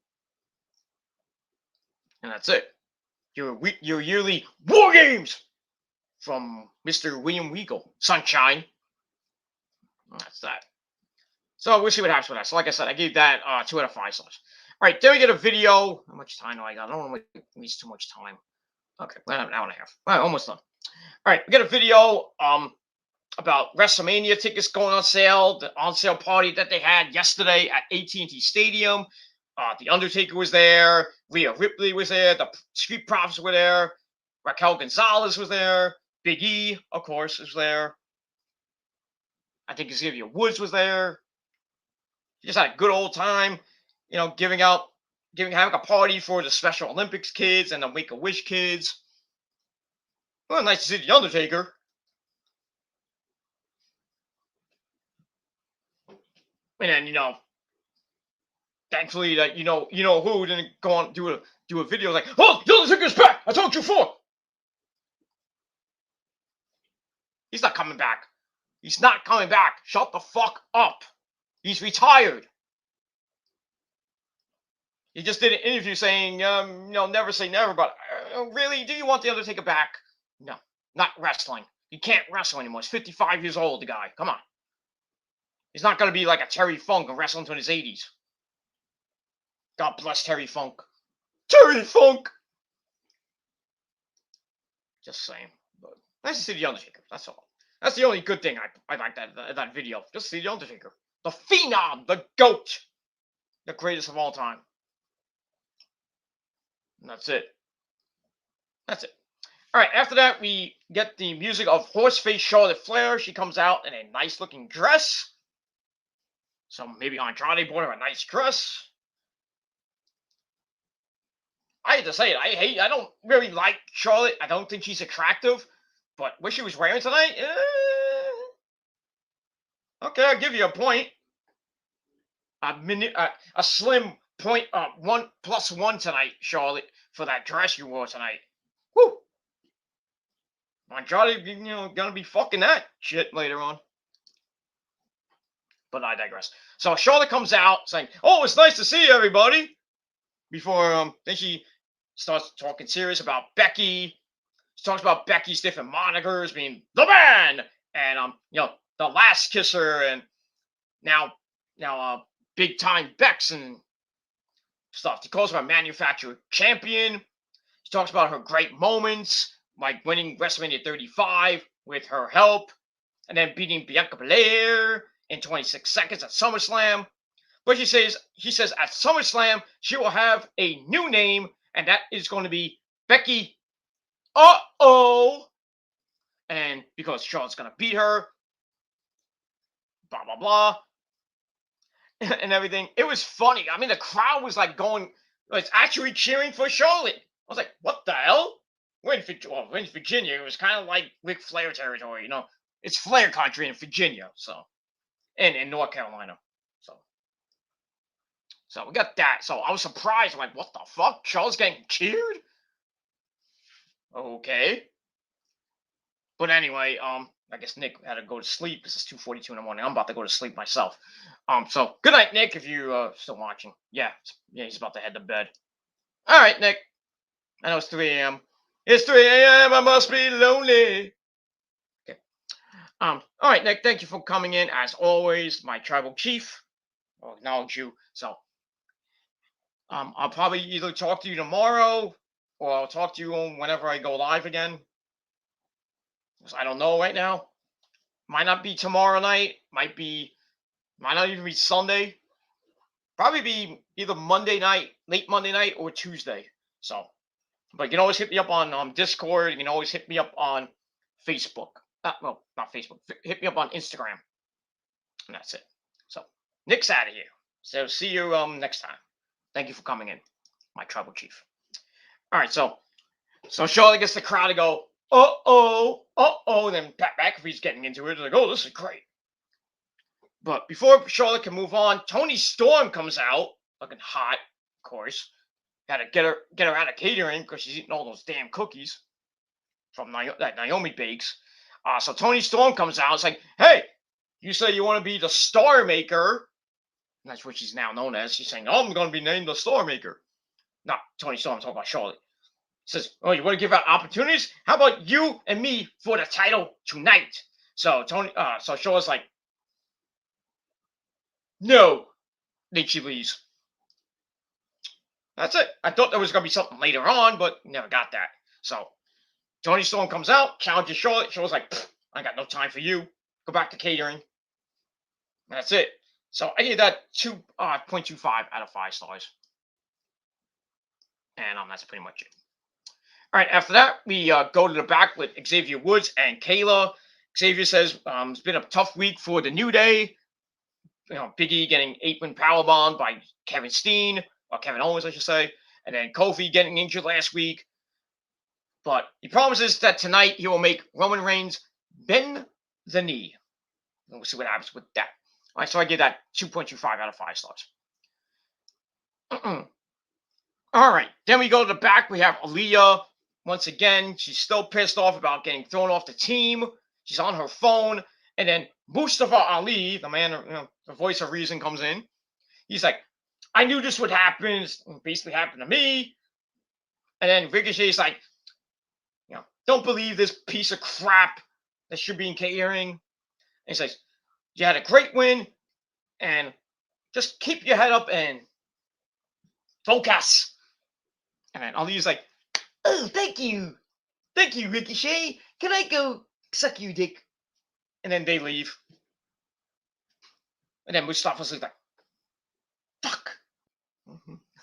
And that's it. Your yearly War Games from Mr. William Regal. Sunshine. That's that. So we'll see what happens with that. So like I said, I gave that 2 out of 5 stars. All right, then we get a video. How much time do I got? I don't want to waste too much time. Okay, well, an hour and a half. All right, almost done. All right, we got a video about WrestleMania tickets going on sale. The on-sale party that they had yesterday at AT&T Stadium. The Undertaker was there. Rhea Ripley was there. The Street Profits were there. Raquel Gonzalez was there. Big E, of course, was there. I think Xavier Woods was there. He just had a good old time, having a party for the Special Olympics kids and the Make-A-Wish kids. Well, nice to see the Undertaker. And then, thankfully that who didn't go on do a video like, oh, the Undertaker's back! I told you before. He's not coming back. He's not coming back. Shut the fuck up. He's retired. He just did an interview saying, never say never, but really, do you want the Undertaker back? No, not wrestling. He can't wrestle anymore. He's 55 years old, the guy. Come on. He's not going to be like a Terry Funk and wrestle into his 80s. God bless Terry Funk. Terry Funk! Just saying. But nice to see the Undertaker. That's all. That's the only good thing I like that video. Just see the Undertaker. The Phenom. The GOAT. The greatest of all time. And that's it. That's it. All right, after that, we get the music of Horseface Charlotte Flair. She comes out in a nice-looking dress. So maybe Andrade bought her a nice dress. I hate to say it. I don't really like Charlotte. I don't think she's attractive. But what she was wearing tonight, okay, I'll give you a point. A slim point, 1+1 tonight, Charlotte, for that dress you wore tonight. Whew. Andrade, gonna be fucking that shit later on. But I digress. So Charlotte comes out saying, "Oh, it's nice to see everybody." Before then she starts talking serious about Becky. She talks about Becky's different monikers, being the man and the last kisser, and now big time Bex and stuff. She calls her a manufacturer champion. She talks about her great moments, like winning WrestleMania 35 with her help, and then beating Bianca Belair in 26 seconds at SummerSlam. But she says at SummerSlam she will have a new name, and that is going to be Becky. And because Charlotte's going to beat her, blah blah blah. and everything. It was funny. I mean, the crowd was like going, was actually cheering for Charlotte. I was like, what the hell? We're in Virginia. It was kind of like Ric Flair territory, It's Flair country in Virginia, so, and in North Carolina. So we got that. So I was surprised. I'm like, what the fuck? Charlotte's getting cheered? Okay. But anyway, I guess Nick had to go to sleep because it's 2:42 in the morning. I'm about to go to sleep myself. So good night, Nick, if you still watching. Yeah, he's about to head to bed. All right, Nick. I know it's 3 a.m. It's 3 a.m. I must be lonely. Okay. All right, Nick. Thank you for coming in as always, my tribal chief. I'll acknowledge you. So, I'll probably either talk to you tomorrow or I'll talk to you whenever I go live again. I don't know right now. Might not be tomorrow night. Might not even be Sunday. Probably be either Monday night, late Monday night, or Tuesday. So, but you can always hit me up on Discord. You can always hit me up on Facebook. Well, not Facebook. Hit me up on Instagram. And that's it. So, Nick's out of here. So, see you next time. Thank you for coming in, my tribal chief. All right, so Charlotte gets the crowd to go, uh-oh, and then Pat McAfee's getting into it. They're like, oh, this is great. But before Charlotte can move on, Toni Storm comes out, looking hot, of course. Got to get her out of catering because she's eating all those damn cookies from that Naomi bakes. So Toni Storm comes out. It's like, hey, you say you want to be the Star Maker. And that's what she's now known as. She's saying, oh, I'm going to be named the Star Maker. Not Toni Storm, I'm talking about Charlotte. Says, oh, you want to give out opportunities? How about you and me for the title tonight? So so Charlotte's like, no. Then she leaves. That's it. I thought there was going to be something later on, but never got that. So Toni Storm comes out, challenges Charlotte. Charlotte's like, I got no time for you. Go back to catering. That's it. So I gave that 2.25 out of 5 stars. And that's pretty much it. All right, after that, we go to the back with Xavier Woods and Kayla. Xavier says it's been a tough week for the New Day. Big E getting 8-win powerbomb by Kevin Steen, or Kevin Owens, I should say. And then Kofi getting injured last week. But he promises that tonight he will make Roman Reigns bend the knee. And we'll see what happens with that. All right, so I give that 2.25 out of 5 stars. All right, then we go to the back. We have Aaliyah. Once again, she's still pissed off about getting thrown off the team. She's on her phone. And then Mustafa Ali, the man, the voice of reason, comes in. He's like, I knew this would happen. It basically happened to me. And then Ricochet's like, don't believe this piece of crap that should be in catering. And he says, you had a great win. And just keep your head up and focus. And then Ali's like, oh, thank you. Thank you, Ricochet. Can I go suck your dick? And then they leave. And then Mustafa's like, fuck.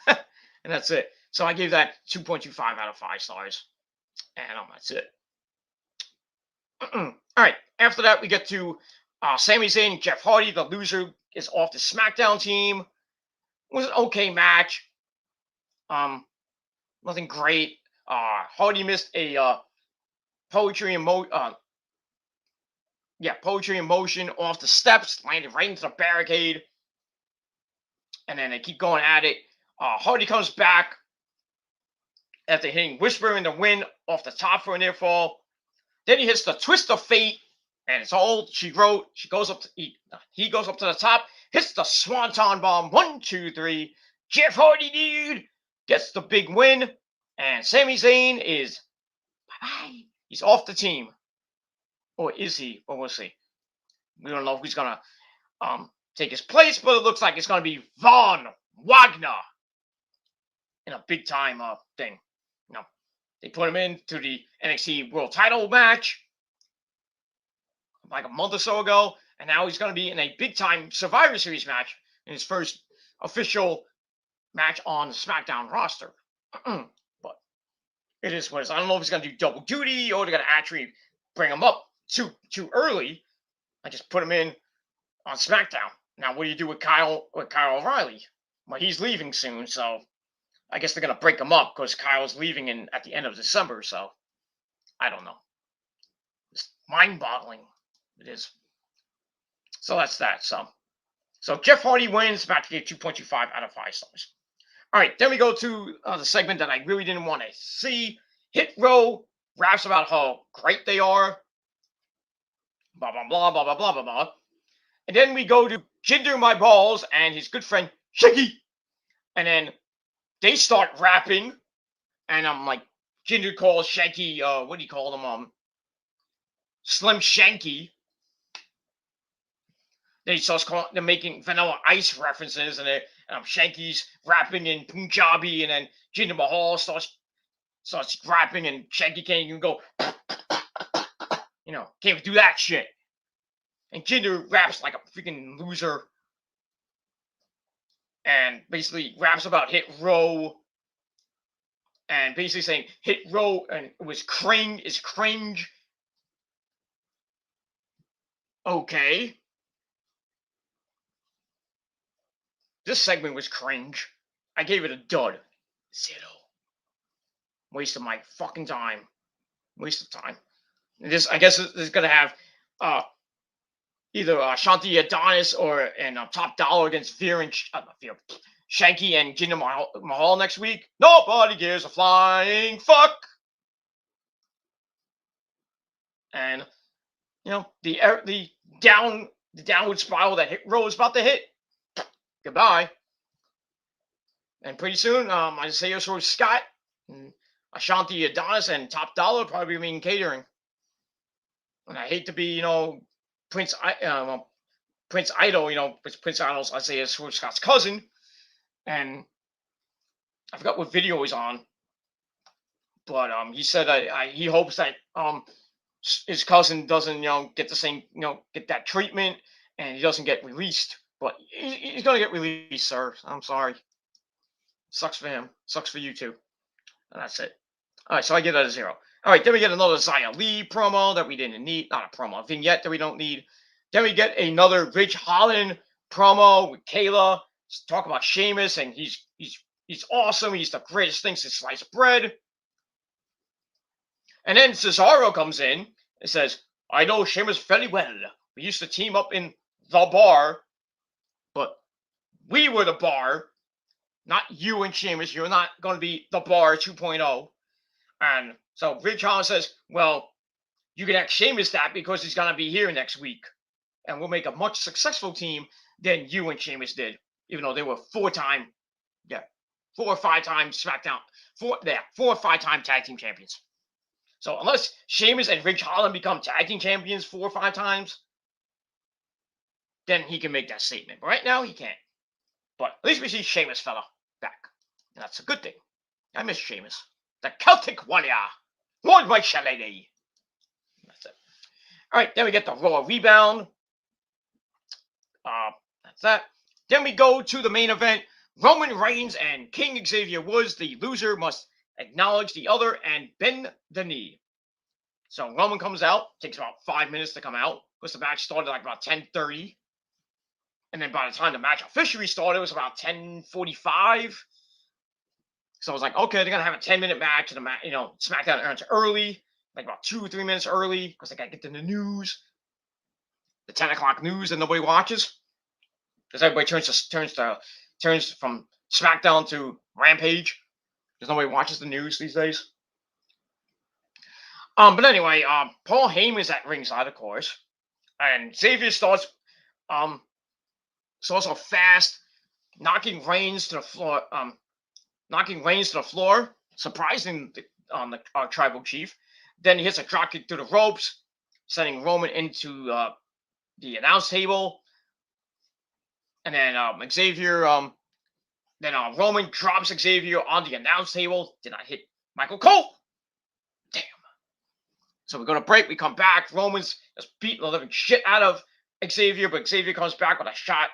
And that's it. So I gave that 2.25 out of 5 stars. And that's it. All right. After that, we get to Sami Zayn and Jeff Hardy. The loser is off the Smackdown team. It was an okay match. Nothing great. Hardy missed a poetry in motion off the steps, landed right into the barricade. And then they keep going at it. Hardy comes back after hitting Whisper in the wind off the top for a near fall. Then he hits the twist of fate, and it's all she wrote. He goes up to the top, hits the swanton bomb. 1, 2, 3. Jeff Hardy, dude, gets the big win. And Sami Zayn is bye-bye. He's off the team. Or is he? Or we'll see. We don't know who's going to take his place, but it looks like it's going to be Von Wagner in a big-time thing. They put him into the NXT World Title match like a month or so ago, and now he's going to be in a big-time Survivor Series match in his first official match on the SmackDown roster. But it is what it is. I don't know if he's going to do double duty or they're going to actually bring him up too early and just put him in on SmackDown. Now, what do you do with Kyle O'Reilly? Well, he's leaving soon, so I guess they're gonna break him up because Kyle's leaving at the end of December. So I don't know. It's mind-boggling. It is. So that's that. So Jeff Hardy wins. Back to get 2.25 out of 5 stars. All right, then we go to the segment that I really didn't want to see. Hit Row raps about how great they are. Blah blah blah blah blah blah blah blah. And then we go to Jinder My Balls and his good friend Shaggy. And then they start rapping. And I'm like, Jinder calls Shanky, what do you call them? Slim Shanky. Then he starts calling, they're making Vanilla Ice references, and Shanky's rapping in Punjabi, and then Jinder Mahal starts rapping, and Shanky can't even go, can't even do that shit. And Jinder raps like a freaking loser, and basically raps about Hit Row, and basically saying Hit Row and it was cringe. Okay. This segment was cringe. I gave it a dud. 0. Waste of my fucking time. Waste of time. I guess this is gonna have either Shanti Adonis and Top Dollar against Shanky and Jinder Mahal next week. Nobody gives a flying fuck. And the downward spiral that Hit Row is about to hit. Goodbye. And pretty soon, Isaiah Scott, and Ashanti Adonis, and Top Dollar probably mean catering. And I hate to be, Prince Idol, Prince Idol's Isaiah Scott's cousin, and I forgot what video he's on, but he said he hopes that his cousin doesn't get the same get that treatment, and he doesn't get released. But he's gonna get released, sir. I'm sorry. Sucks for him. Sucks for you too. And that's it. All right, so I give that a 0. All right, then we get another Xia Li promo that we didn't need. Not a promo, a vignette that we don't need. Then we get another Ridge Holland promo with Kayla. Talk about Sheamus, and he's awesome. He's the greatest thing since sliced bread. And then Cesaro comes in and says, "I know Sheamus very well. We used to team up in the bar, but we were the bar, not you and Sheamus. You're not going to be the bar 2.0. And so Ridge Holland says, "Well, you can ask Sheamus that because he's going to be here next week. And we'll make a much successful team than you and Sheamus did, even though they were 4 or 5 times SmackDown, 4 or 5 time tag team champions. So unless Sheamus and Ridge Holland become tag team champions 4 or 5 times, then he can make that statement. But right now, he can't. But at least we see Sheamus fella back. And that's a good thing. I miss Sheamus. The Celtic Warrior. Lord by Shelley. That's it. All right, then we get the Raw Rebound. That's that. Then we go to the main event. Roman Reigns and King Xavier Woods. The loser must acknowledge the other and bend the knee. So Roman comes out. Takes about 5 minutes to come out. Because the match started like about 10:30. And then by the time the match officially started, it was about 10:45. So I was like, okay, they're going to have a 10-minute match. And SmackDown ends early. Like about 2 or 3 minutes early. Because they got to get to the news. The 10 o'clock news that nobody watches. Because everybody turns from SmackDown to Rampage. Because nobody watches the news these days. But anyway, Paul Heyman's at ringside, of course. And Xavier starts off fast, knocking Reigns to the floor, surprising our tribal chief. Then he hits a dropkick through the ropes, sending Roman into the announce table. And then Roman drops Xavier on the announce table. Did not hit Michael Cole. Damn. So we go to break. We come back. Roman's just beating the living shit out of Xavier, but Xavier comes back with a shot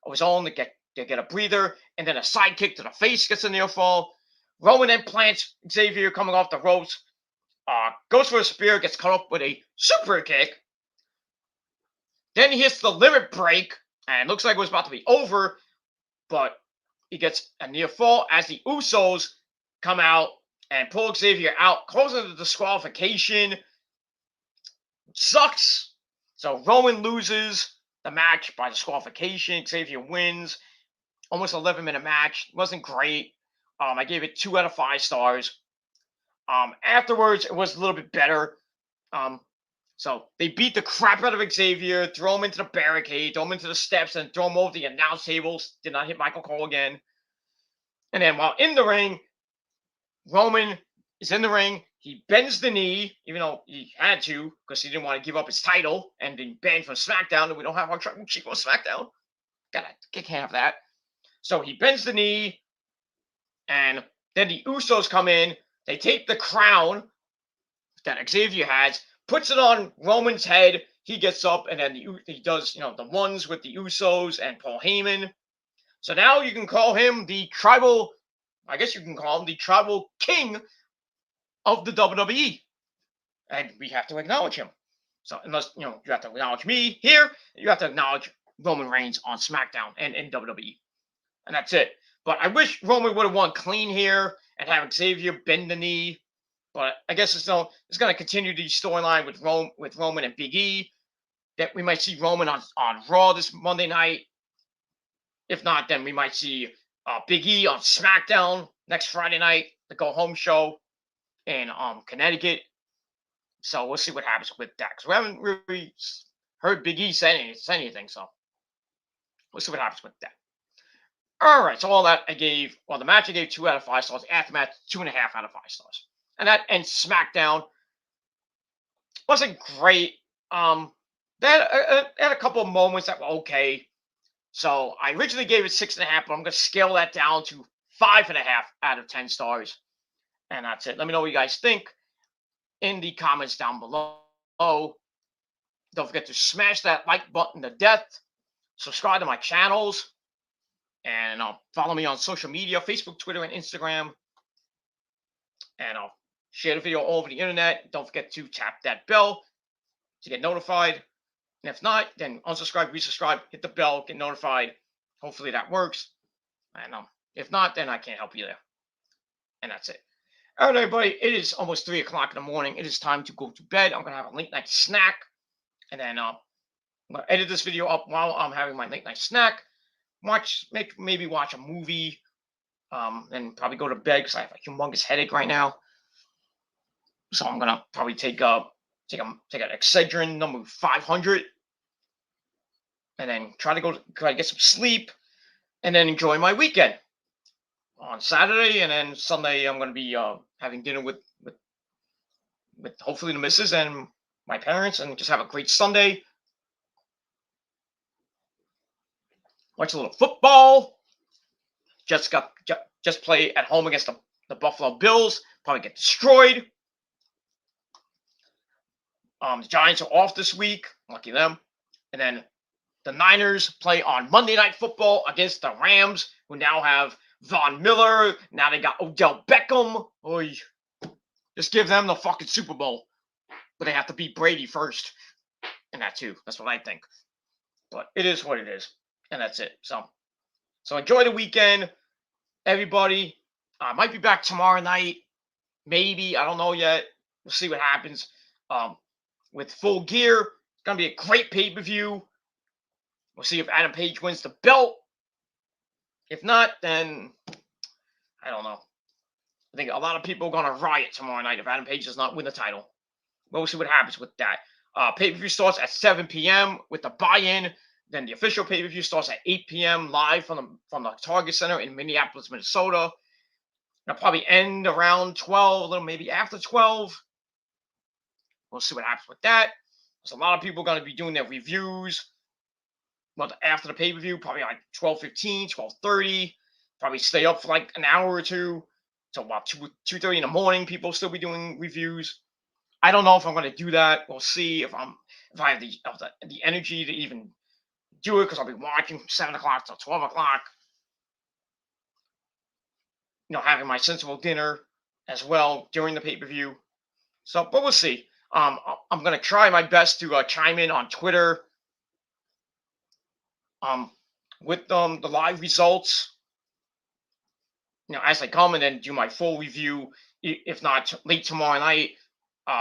of his own to get a breather, and then a side kick to the face gets a near fall. Roman then plants Xavier coming off the ropes. Goes for a spear, gets cut off with a super kick. Then he hits the limit break And it looks like it was about to be over, but he gets a near fall as the Usos come out and pull Xavier out, causing the disqualification. Sucks. So Roman loses the match by disqualification. Xavier wins. Almost 11-minute match. Wasn't great. I gave it 2 out of 5 stars. Afterwards, it was a little bit better. So they beat the crap out of Xavier, throw him into the barricade, throw him into the steps, and throw him over the announce tables. Did not hit Michael Cole again. And then while in the ring, Roman is in the ring. He bends the knee, even though he had to, because he didn't want to give up his title and be banned from SmackDown. And we don't have our tribal chief on SmackDown. Can't have that. So he bends the knee, and then the Usos come in. They take the crown that Xavier has, puts it on Roman's head. He gets up, and then he does, the ones with the Usos and Paul Heyman. So now you can call him the tribal, I guess you can call him the tribal king of the WWE. And we have to acknowledge him. So unless, you have to acknowledge me here, you have to acknowledge Roman Reigns on SmackDown and in WWE. And that's it. But I wish Roman would have won clean here and have Xavier bend the knee. But I guess it's going to continue the storyline with Roman and Big E. That we might see Roman on Raw this Monday night. If not, then we might see Big E on SmackDown next Friday night, the go-home show in Connecticut. So we'll see what happens with that. Because we haven't really heard Big E say anything. So we'll see what happens with that. All right, so all that the match I gave 2 out of 5 stars. Aftermath, 2.5 out of 5 stars. And that ends SmackDown. Wasn't great. They had a couple of moments that were okay. So I originally gave it 6.5, but I'm going to scale that down to 5.5 out of 10 stars. And that's it. Let me know what you guys think in the comments down below. Don't forget to smash that like button to death. Subscribe to my channels. And follow me on social media, Facebook, Twitter, and Instagram. And I'll share the video all over the internet. Don't forget to tap that bell to get notified. And if not, then unsubscribe, resubscribe, hit the bell, get notified. Hopefully that works. And if not, then I can't help you there. And that's it. All right, everybody. It is almost 3 o'clock in the morning. It is time to go to bed. I'm going to have a late night snack. And then I'm going to edit this video up while I'm having my late night snack. Maybe watch a movie, and probably go to bed because I have a humongous headache right now. So I'm gonna probably take an Excedrin number 500, and then try to get some sleep, and then enjoy my weekend on Saturday, and then Sunday I'm gonna be having dinner with hopefully the missus and my parents, and just have a great Sunday. Watch a little football. Just play at home against the Buffalo Bills. Probably get destroyed. The Giants are off this week. Lucky them. And then the Niners play on Monday Night Football against the Rams, who now have Von Miller. Now they got Odell Beckham. Oy. Just give them the fucking Super Bowl. But they have to beat Brady first. And that too. That's what I think. But it is what it is. And that's it. So enjoy the weekend, everybody. I might be back tomorrow night. Maybe. I don't know yet. We'll see what happens. With Full Gear, it's going to be a great pay-per-view. We'll see if Adam Page wins the belt. If not, then I don't know. I think a lot of people are going to riot tomorrow night if Adam Page does not win the title. We'll see what happens with that. Pay-per-view starts at 7 p.m. with the buy-in. Then the official pay-per-view starts at 8 p.m. live from the Target Center in Minneapolis, Minnesota. It'll probably end around 12, a little maybe after 12. We'll see what happens with that. There's a lot of people going to be doing their reviews after the pay-per-view, probably like 12:15, 12:30. Probably stay up for like an hour or two. So about 2:30 in the morning, people will still be doing reviews. I don't know if I'm going to do that. We'll see if I have the energy to even do it, because I'll be watching from 7 o'clock till 12 o'clock. Having my sensible dinner as well during the pay-per-view. So, but we'll see. I'm going to try my best to chime in on Twitter with the live results, as they come, and then do my full review. If not late tomorrow night,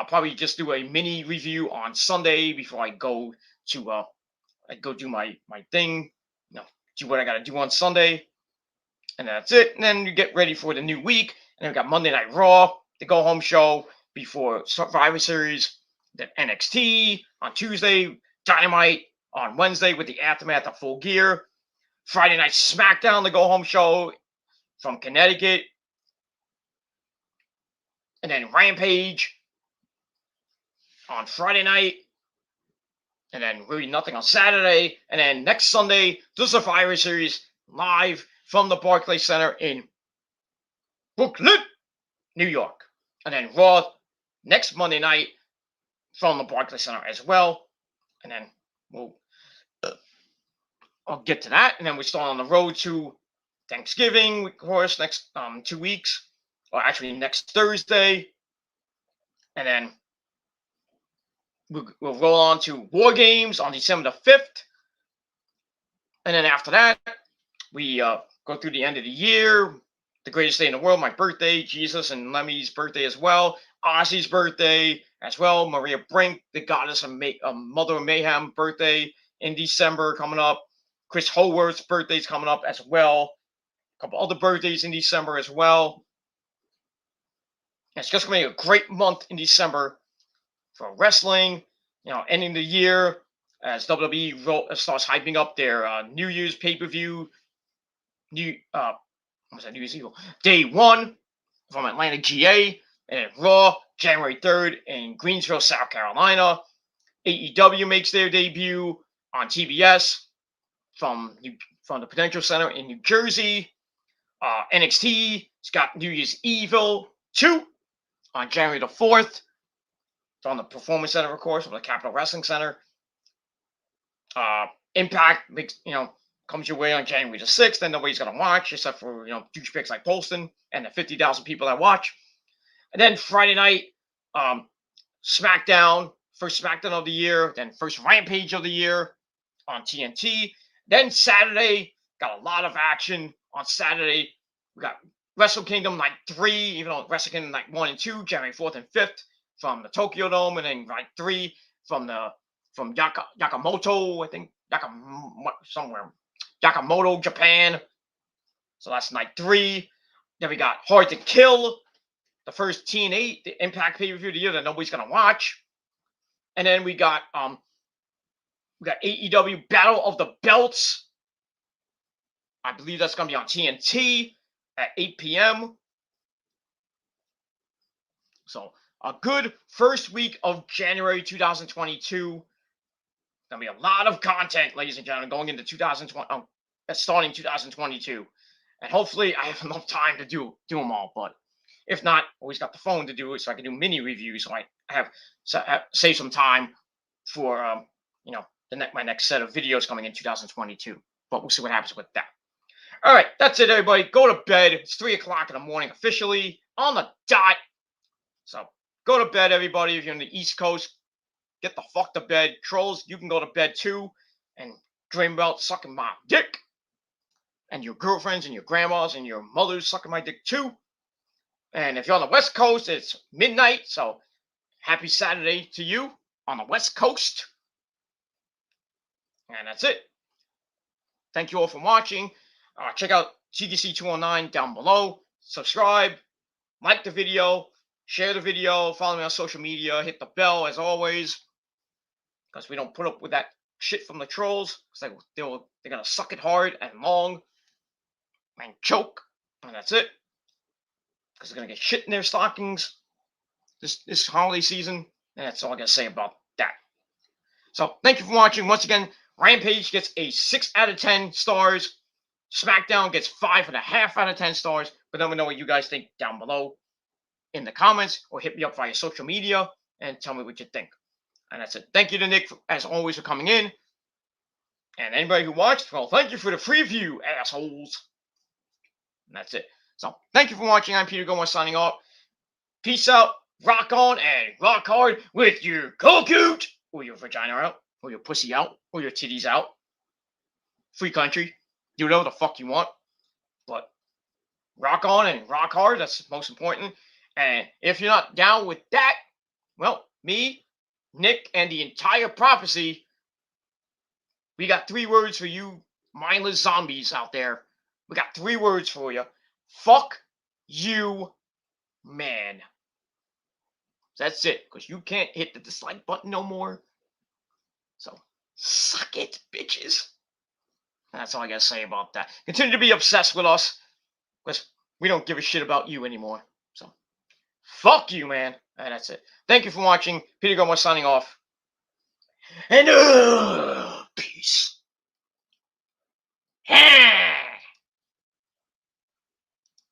probably just do a mini review on Sunday before I go to I go do my thing. Do what I gotta do on Sunday, and that's it. And then you get ready for the new week. And then we got Monday Night Raw, the go home show before Survivor Series, then NXT on Tuesday, Dynamite on Wednesday with the aftermath of Full Gear, Friday Night Smackdown, the go home show from Connecticut, and then Rampage on Friday night, and then really nothing on Saturday, and then next Sunday, the Survivor Series live from the Barclays Center in Brooklyn, New York, and then Raw next Monday night from the Barclays Center as well, and then I'll get to that, and then we start on the road to Thanksgiving, of course, next 2 weeks, or actually next Thursday, and then we'll roll on to War Games on December the 5th, and then after that, we go through the end of the year, the greatest day in the world, my birthday, Jesus and Lemmy's birthday as well, Ozzy's birthday as well, Maria Brink, the goddess of Mother of Mayhem birthday in December coming up, Chris Howarth's birthday is coming up as well, a couple other birthdays in December as well. And it's just going to be a great month in December for wrestling, ending the year as WWE starts hyping up their New Year's pay-per-view, Day 1 from Atlanta, GA, and then Raw, January 3rd in Greensboro, South Carolina. AEW makes their debut on TBS from the Prudential Center in New Jersey. NXT, it's got New Year's Evil 2 on January the 4th from the Performance Center, of course, from the Capitol Wrestling Center. Impact makes, comes your way on January the 6th, and nobody's going to watch except for, douchebags like Poston and the 50,000 people that watch. And then Friday night, Smackdown, first Smackdown of the year, then first Rampage of the year on TNT. Then Saturday, got a lot of action on Saturday. We got Wrestle Kingdom Night 3, even though Wrestle Kingdom Night 1 and 2, January 4th and 5th from the Tokyo Dome, and then Night 3 from Yakamoto, I think, Yakamoto, Japan. So that's Night 3. Then we got Hard to Kill, the first TNA, the Impact pay-per-view of the year that nobody's gonna watch. And then we got AEW Battle of the Belts. I believe that's gonna be on TNT at 8 p.m. So a good first week of January 2022. Gonna be a lot of content, ladies and gentlemen, going into starting 2022, and hopefully I have enough time to do them all. But if not, always got the phone to do it, so I can do mini reviews. So I have save some time for my next set of videos coming in 2022. But we'll see what happens with that. All right, that's it, everybody. Go to bed. It's 3 o'clock in the morning officially on the dot. So go to bed, everybody. If you're on the East Coast, get the fuck to bed. Trolls, you can go to bed too and dream about sucking my dick. And your girlfriends and your grandmas and your mothers sucking my dick too. And if you're on the West Coast, it's midnight. So happy Saturday to you on the West Coast. And that's it. Thank you all for watching. Check out CDC 209 down below. Subscribe, like the video, share the video, follow me on social media, hit the bell as always, because we don't put up with that shit from the trolls. Because they're gonna suck it hard and long and choke, and that's it. Because they're gonna get shit in their stockings this holiday season, and that's all I gotta say about that. So thank you for watching. Once again, Rampage gets a 6 out of 10 stars. Smackdown gets 5.5 out of 10 stars. But let me know what you guys think down below in the comments, or hit me up via social media and tell me what you think. And that's it. Thank you to Nick, as always, for coming in. And anybody who watched, well, thank you for the preview, assholes. And that's it. So thank you for watching. I'm Peter Gomez signing off. Peace out, rock on, and rock hard with your cold or your vagina out, or your pussy out, or your titties out. free country. Do whatever the fuck you want. But rock on and rock hard. That's most important. And if you're not down with that, well, me, Nick, and the entire prophecy, we got 3 words for you mindless zombies out there. We got 3 words for you. Fuck you, man. That's it, because you can't hit the dislike button no more. So, suck it, bitches. That's all I gotta say about that. Continue to be obsessed with us, because we don't give a shit about you anymore. So, fuck you, man. And that's it. Thank you for watching. Peter Gomez signing off. And, peace.